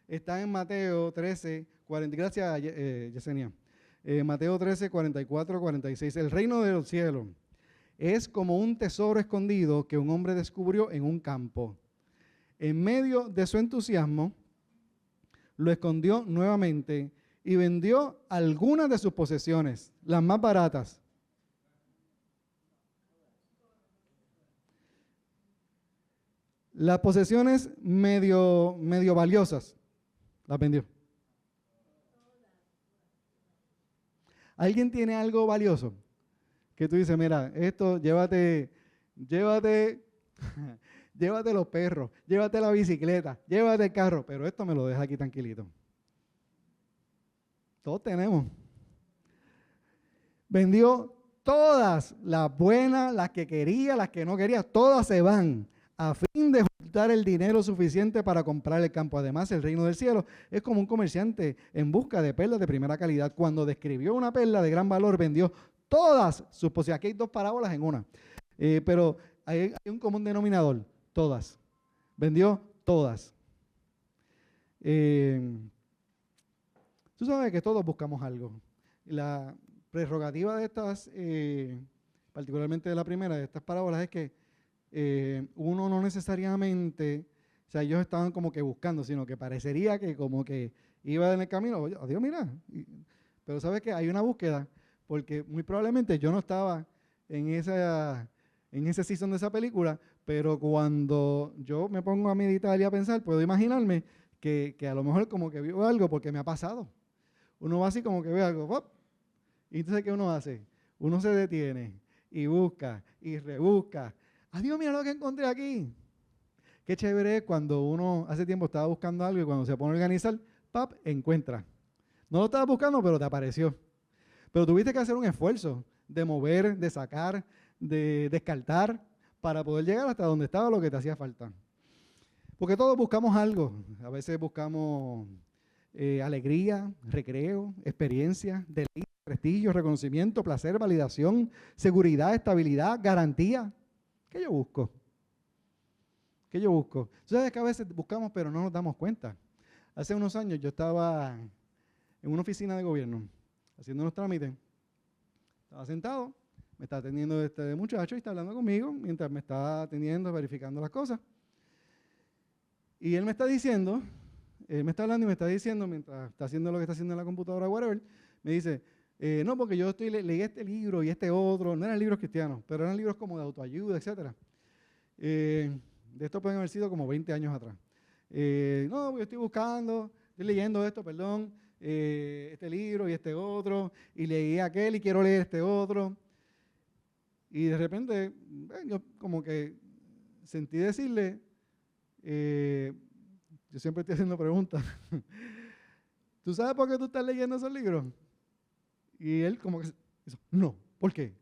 está en Mateo 13, 40. Gracias, Yesenia. Mateo 13, 44, 46. El reino de los cielos es como un tesoro escondido que un hombre descubrió en un campo. En medio de su entusiasmo, lo escondió nuevamente y vendió algunas de sus posesiones, las más baratas. Las posesiones medio valiosas, las vendió. ¿Alguien tiene algo valioso? Que tú dices, mira, esto llévate los perros, llévate la bicicleta, llévate el carro, pero esto me lo deja aquí tranquilito. Todos tenemos. Vendió todas, las buenas, las que quería, las que no quería, todas se van a fin de juntar el dinero suficiente para comprar el campo. Además, el reino del cielo es como un comerciante en busca de perlas de primera calidad. Cuando describió una perla de gran valor, vendió todas sus posesiones. Aquí hay dos parábolas en una, pero hay un común denominador, todas. Vendió todas. Tú sabes que todos buscamos algo. La prerrogativa de estas, particularmente de la primera, de estas parábolas, es que uno no necesariamente, o sea, ellos estaban como que buscando, sino que parecería que como que iba en el camino, oye, adiós, mira. Pero sabes que hay una búsqueda, porque muy probablemente yo no estaba en ese season de esa película, pero cuando yo me pongo a meditar y a pensar, puedo imaginarme que a lo mejor como que veo algo porque me ha pasado. Uno va así como que ve algo, ¡pop! Y entonces, ¿qué uno hace? Uno se detiene y busca y rebusca. Adiós, mira lo que encontré aquí. Qué chévere es cuando uno hace tiempo estaba buscando algo y cuando se pone a organizar, ¡pap! Encuentra. No lo estabas buscando, pero te apareció. Pero tuviste que hacer un esfuerzo de mover, de sacar, de descartar para poder llegar hasta donde estaba lo que te hacía falta. Porque todos buscamos algo. A veces buscamos alegría, recreo, experiencia, deleite, prestigio, reconocimiento, placer, validación, seguridad, estabilidad, garantía. ¿Qué yo busco? ¿Qué yo busco? Tú sabes que a veces buscamos pero no nos damos cuenta. Hace unos años yo estaba en una oficina de gobierno haciendo unos trámites. Estaba sentado, me está atendiendo este muchacho y está hablando conmigo mientras me está atendiendo, verificando las cosas. Y él me está diciendo, él me está hablando y me está diciendo, mientras está haciendo lo que está haciendo en la computadora, whatever, me dice, no, porque yo leí este libro y este otro, no eran libros cristianos, pero eran libros como de autoayuda, etc. De esto pueden haber sido como 20 años atrás. No, yo estoy buscando, estoy leyendo esto, perdón, este libro y este otro, y leí aquel y quiero leer este otro. Y de repente, yo como que sentí decirle, yo siempre estoy haciendo preguntas, ¿tú sabes por qué tú estás leyendo esos libros? Y él como que, no, ¿por qué?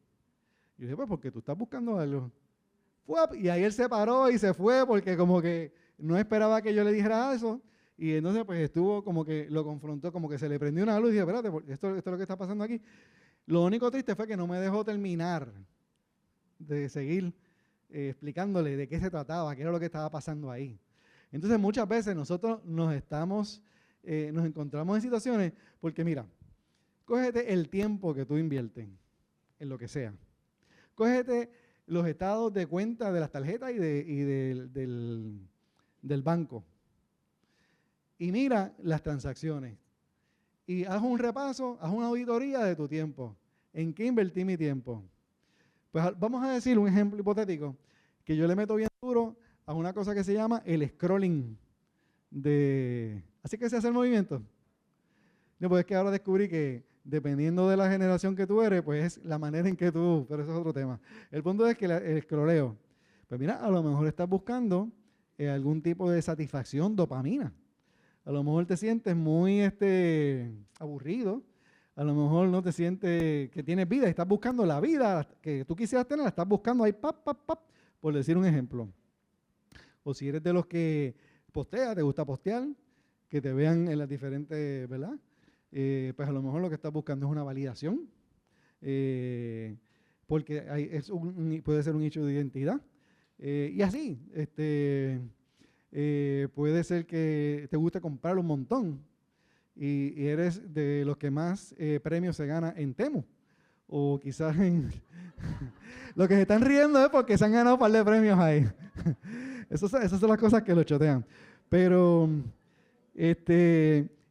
Y yo dije, pues porque tú estás buscando algo. Y ahí él se paró y se fue porque como que no esperaba que yo le dijera eso. Y entonces pues estuvo como que lo confrontó, como que se le prendió una luz y dije, espérate, esto es lo que está pasando aquí. Lo único triste fue que no me dejó terminar de seguir explicándole de qué se trataba, qué era lo que estaba pasando ahí. Entonces muchas veces nosotros nos encontramos en situaciones porque mira, cógete el tiempo que tú inviertes en lo que sea. Cógete los estados de cuenta de las tarjetas y del banco. Y mira las transacciones. Y haz un repaso, haz una auditoría de tu tiempo. ¿En qué invertí mi tiempo? Pues vamos a decir un ejemplo hipotético, que yo le meto bien duro a una cosa que se llama el scrolling. Así que se hace el movimiento. No, pues es que ahora descubrí que dependiendo de la generación que tú eres, pues es la manera en que tú, pero eso es otro tema. El punto es que el scrolleo, pues mira, a lo mejor estás buscando algún tipo de satisfacción, dopamina. A lo mejor te sientes muy aburrido, a lo mejor no te sientes que tienes vida y estás buscando la vida que tú quisieras tener, la estás buscando ahí, por decir un ejemplo. O si eres de los que postea, te gusta postear, que te vean en las diferentes, ¿verdad? Pues a lo mejor lo que estás buscando es una validación, porque puede ser un hecho de identidad. Y así, puede ser que te guste comprar un montón y eres de los que más premios se gana en Temu. O quizás en... Los que se están riendo es porque se han ganado un par de premios ahí. Esas son las cosas que lo chotean. Pero,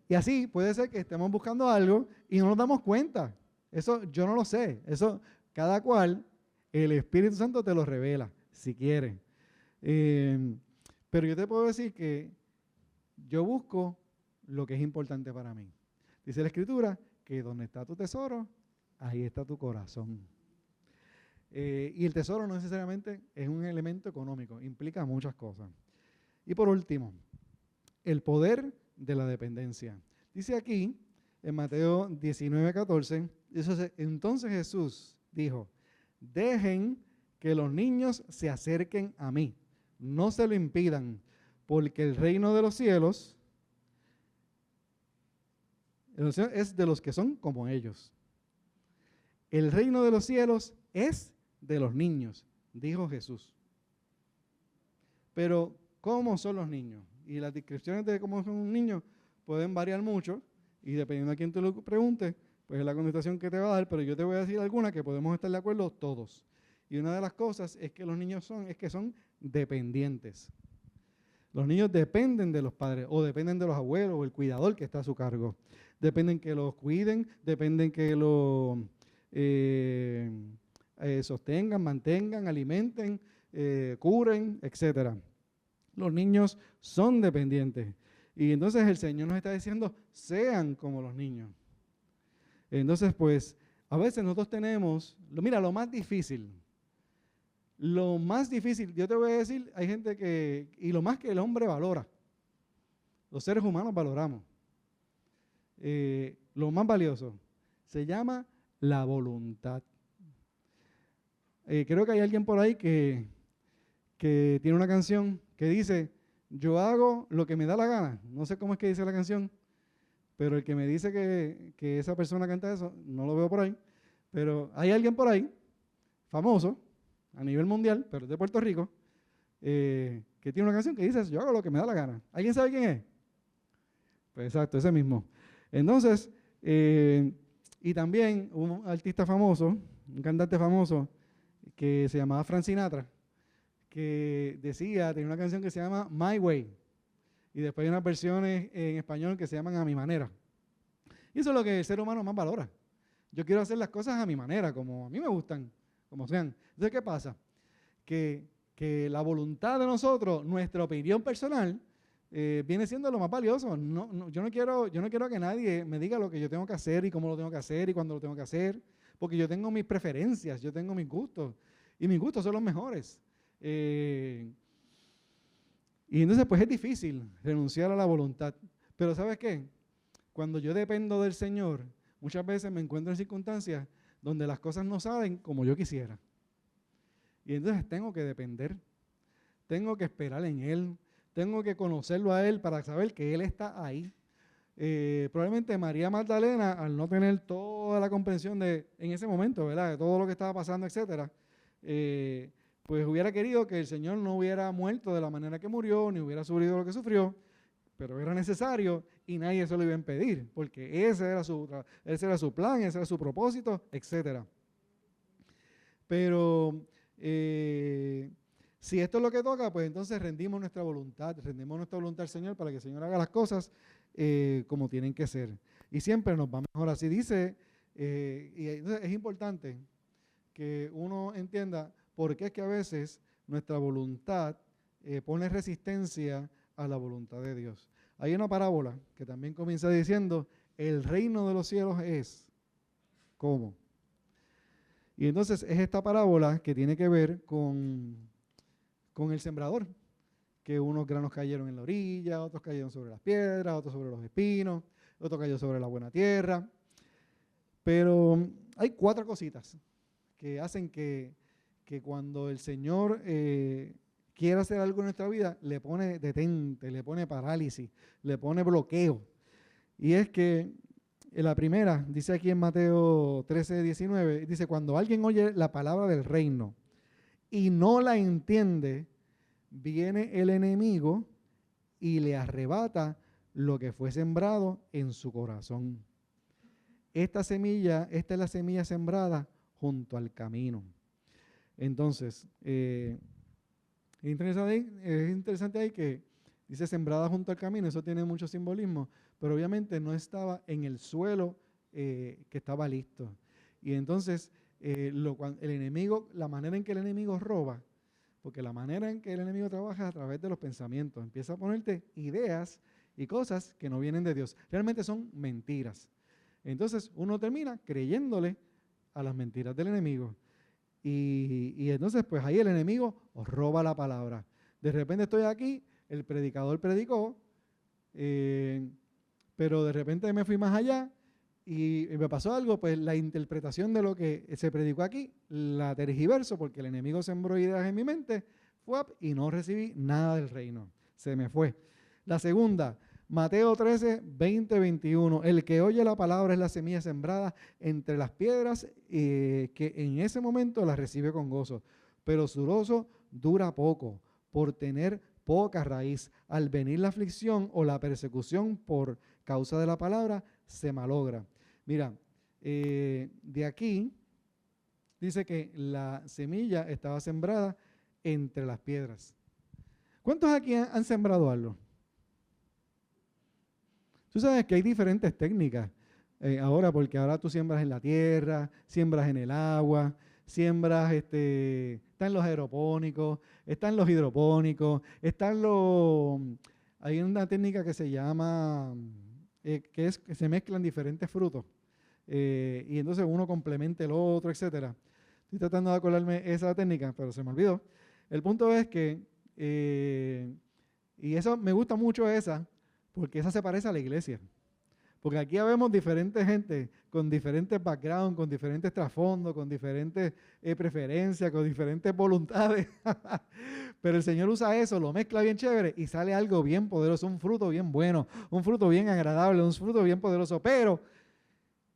y así puede ser que estemos buscando algo y no nos damos cuenta. Eso yo no lo sé. Eso cada cual, el Espíritu Santo te lo revela, si quiere. Pero yo te puedo decir que yo busco lo que es importante para mí. Dice la Escritura que donde está tu tesoro, ahí está tu corazón. Y el tesoro no necesariamente es un elemento económico, implica muchas cosas. Y por último, el poder de la dependencia. Dice aquí, en Mateo 19:14, entonces Jesús dijo, dejen que los niños se acerquen a mí, no se lo impidan, porque el reino de los cielos es de los que son como ellos. El reino de los cielos es de los niños, dijo Jesús. Pero, ¿cómo son los niños? Y las descripciones de cómo son un niño pueden variar mucho, y dependiendo a quién te lo pregunte, pues es la contestación que te va a dar, pero yo te voy a decir alguna que podemos estar de acuerdo todos. Y una de las cosas es que los niños son dependientes. Los niños dependen de los padres, o dependen de los abuelos, o el cuidador que está a su cargo. Dependen que los cuiden, dependen que los sostengan, mantengan, alimenten, curen, etc. Los niños son dependientes. Y entonces el Señor nos está diciendo, sean como los niños. Entonces, pues, a veces nosotros tenemos, mira, lo más difícil, yo te voy a decir, hay gente que, y lo más que el hombre valora, los seres humanos valoramos, lo más valioso, se llama la voluntad. Creo que hay alguien por ahí que tiene una canción que dice, yo hago lo que me da la gana. No sé cómo es que dice la canción, pero el que me dice que esa persona canta eso, no lo veo por ahí. Pero hay alguien por ahí, famoso, a nivel mundial, pero es de Puerto Rico, que tiene una canción que dice, yo hago lo que me da la gana. ¿Alguien sabe quién es? Pues exacto, ese mismo. Entonces, y también un artista famoso, un cantante famoso, que se llamaba Frank Sinatra, que tenía una canción que se llama My Way, y después hay unas versiones en español que se llaman A Mi Manera. Y eso es lo que el ser humano más valora. Yo quiero hacer las cosas a mi manera, como a mí me gustan, como sean. Entonces, ¿qué pasa? Que la voluntad de nosotros, nuestra opinión personal, viene siendo lo más valioso. Yo no quiero que nadie me diga lo que yo tengo que hacer y cómo lo tengo que hacer y cuándo lo tengo que hacer, porque yo tengo mis preferencias, yo tengo mis gustos, y mis gustos son los mejores. Y entonces pues es difícil renunciar a la voluntad. Pero ¿sabes qué? Cuando yo dependo del Señor, muchas veces me encuentro en circunstancias donde las cosas no salen como yo quisiera. Y entonces tengo que depender, tengo que esperar en Él, tengo que conocerlo a Él para saber que Él está ahí. Probablemente María Magdalena, al no tener toda la comprensión en ese momento, ¿verdad?, de todo lo que estaba pasando, etcétera, pues hubiera querido que el Señor no hubiera muerto de la manera que murió, ni hubiera sufrido lo que sufrió, pero era necesario y nadie se lo iba a impedir, porque ese era su plan, ese era su propósito, etcétera. Pero si esto es lo que toca, pues entonces rendimos nuestra voluntad al Señor para que el Señor haga las cosas como tienen que ser. Y siempre nos va mejor. Así dice, y es importante que uno entienda por qué es que a veces nuestra voluntad pone resistencia a la voluntad de Dios. Hay una parábola que también comienza diciendo, el reino de los cielos es ¿cómo? Y entonces es esta parábola que tiene que ver con el sembrador, que unos granos cayeron en la orilla, otros cayeron sobre las piedras, otros sobre los espinos, otros cayeron sobre la buena tierra. Pero hay 4 cositas que hacen que cuando el Señor quiere hacer algo en nuestra vida, le pone detente, le pone parálisis, le pone bloqueo. Y es que la primera, dice aquí en Mateo 13:19, dice, cuando alguien oye la palabra del reino y no la entiende, viene el enemigo y le arrebata lo que fue sembrado en su corazón. Esta es la semilla sembrada junto al camino. Entonces, es interesante ahí que dice sembrada junto al camino, eso tiene mucho simbolismo, pero obviamente no estaba en el suelo que estaba listo. Y entonces, el enemigo, la manera en que el enemigo roba, porque la manera en que el enemigo trabaja es a través de los pensamientos, empieza a ponerte ideas y cosas que no vienen de Dios. Realmente son mentiras. Entonces, uno termina creyéndole a las mentiras del enemigo. Y entonces, pues ahí el enemigo os roba la palabra. De repente estoy aquí, el predicador predicó, pero de repente me fui más allá y me pasó algo, pues la interpretación de lo que se predicó aquí, la tergiverso porque el enemigo sembró ideas en mi mente, y no recibí nada del reino. Se me fue. La segunda, Mateo 13, 20, 21. El que oye la palabra es la semilla sembrada entre las piedras, que en ese momento la recibe con gozo. Pero su gozo dura poco, por tener poca raíz. Al venir la aflicción o la persecución por causa de la palabra, se malogra. Mira, de aquí dice que la semilla estaba sembrada entre las piedras. ¿Cuántos aquí han sembrado algo? Tú sabes que hay diferentes técnicas ahora, porque ahora tú siembras en la tierra, siembras en el agua, siembras, están los aeropónicos, están los hidropónicos, hay una técnica que se llama, que se mezclan diferentes frutos, y entonces uno complementa el otro, etcétera. Estoy tratando de acordarme esa técnica, pero se me olvidó. El punto es que, y eso me gusta mucho esa, porque esa se parece a la iglesia. Porque aquí vemos diferentes gente con diferentes backgrounds, con diferentes trasfondos, con diferentes preferencias, con diferentes voluntades. Pero el Señor usa eso, lo mezcla bien chévere y sale algo bien poderoso, un fruto bien bueno, un fruto bien agradable, un fruto bien poderoso. Pero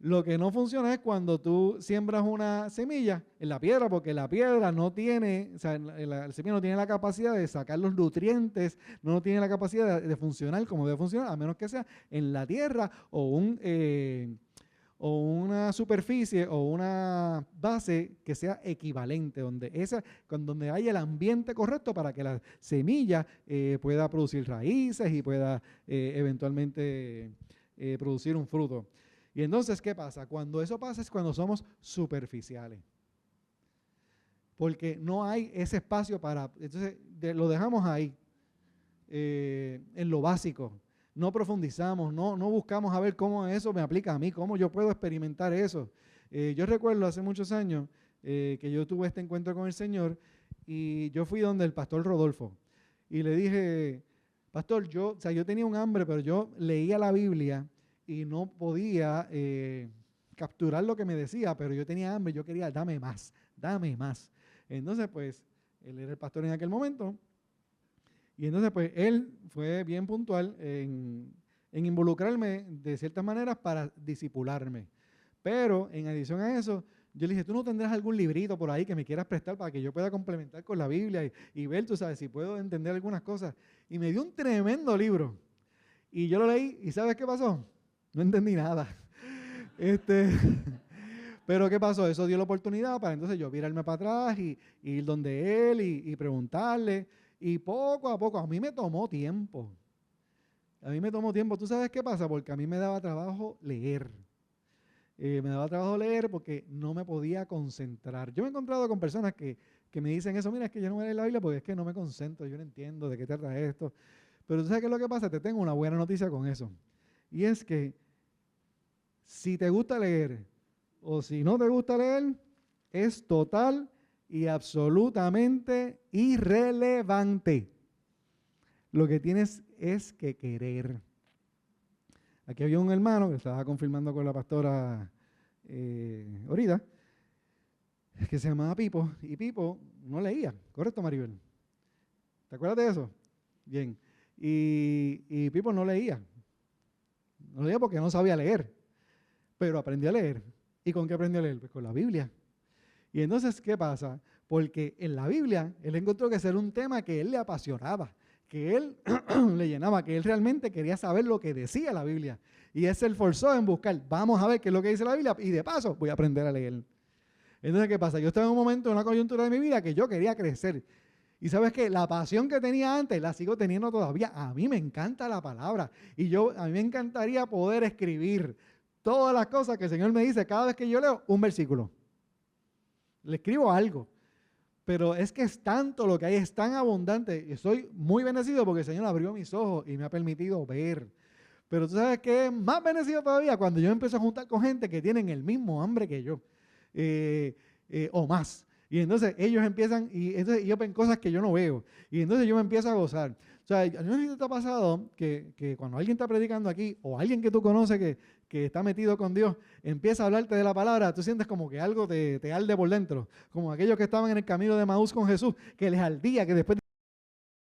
lo que no funciona es cuando tú siembras una semilla en la piedra, porque la piedra no tiene, o sea, la semilla no tiene la capacidad de sacar los nutrientes, no tiene la capacidad de funcionar como debe funcionar, a menos que sea en la tierra o una superficie o una base que sea equivalente, donde haya el ambiente correcto para que la semilla pueda producir raíces y pueda eventualmente producir un fruto. Y entonces, ¿qué pasa? Cuando eso pasa es cuando somos superficiales. Porque no hay ese espacio para... Entonces, lo dejamos ahí, en lo básico. No profundizamos, no buscamos a ver cómo eso me aplica a mí, cómo yo puedo experimentar eso. Yo recuerdo hace muchos años que yo tuve este encuentro con el Señor y yo fui donde el pastor Rodolfo. Y le dije, pastor, yo tenía un hambre, pero yo leía la Biblia y no podía capturar lo que me decía, pero yo tenía hambre, yo quería, dame más, dame más. Entonces, pues, él era el pastor en aquel momento, y entonces, pues, él fue bien puntual en involucrarme de ciertas maneras para discipularme. Pero, en adición a eso, yo le dije, ¿tú no tendrás algún librito por ahí que me quieras prestar para que yo pueda complementar con la Biblia y ver, tú sabes, si puedo entender algunas cosas? Y me dio un tremendo libro. Y yo lo leí, ¿y sabes qué pasó? No entendí nada. Pero ¿qué pasó? Eso dio la oportunidad para entonces yo virarme para atrás y ir donde él y preguntarle. Y poco a poco, a mí me tomó tiempo. A mí me tomó tiempo. ¿Tú sabes qué pasa? Porque a mí me daba trabajo leer. Me daba trabajo leer porque no me podía concentrar. Yo me he encontrado con personas que me dicen eso, mira, es que yo no voy a leer la Biblia porque es que no me concentro, yo no entiendo de qué trata esto. Pero ¿tú sabes qué es lo que pasa? Te tengo una buena noticia con eso. Y es que si te gusta leer o si no te gusta leer, es total y absolutamente irrelevante. Lo que tienes es que querer. Aquí había un hermano que estaba confirmando con la pastora ahorita, que se llamaba Pipo, y Pipo no leía, ¿correcto, Maribel? ¿Te acuerdas de eso? Bien. Y Pipo no leía. No leía porque no sabía leer, pero aprendió a leer. ¿Y con qué aprendió a leer? Pues con la Biblia. Y entonces, ¿qué pasa? Porque en la Biblia él encontró que ese era un tema que él le apasionaba, que él le llenaba, que él realmente quería saber lo que decía la Biblia. Y él se esforzó en buscar, vamos a ver qué es lo que dice la Biblia y de paso voy a aprender a leer. Entonces, ¿qué pasa? Yo estaba en un momento, en una coyuntura de mi vida que yo quería crecer. Y ¿sabes qué? La pasión que tenía antes la sigo teniendo todavía. A mí me encanta la palabra y a mí me encantaría poder escribir todas las cosas que el Señor me dice cada vez que yo leo un versículo. Le escribo algo. Pero es que es tanto lo que hay, es tan abundante. Y estoy muy bendecido porque el Señor abrió mis ojos y me ha permitido ver. Pero tú sabes que es más bendecido todavía cuando yo empiezo a juntar con gente que tienen el mismo hambre que yo. O más. Y entonces ellos empiezan, y entonces ellos ven cosas que yo no veo. Y entonces yo me empiezo a gozar. O sea, no sé si te ha pasado que cuando alguien está predicando aquí, o alguien que tú conoces que está metido con Dios, empieza a hablarte de la palabra, tú sientes como que algo te arde por dentro. Como aquellos que estaban en el camino de Maús con Jesús, que les ardía, que después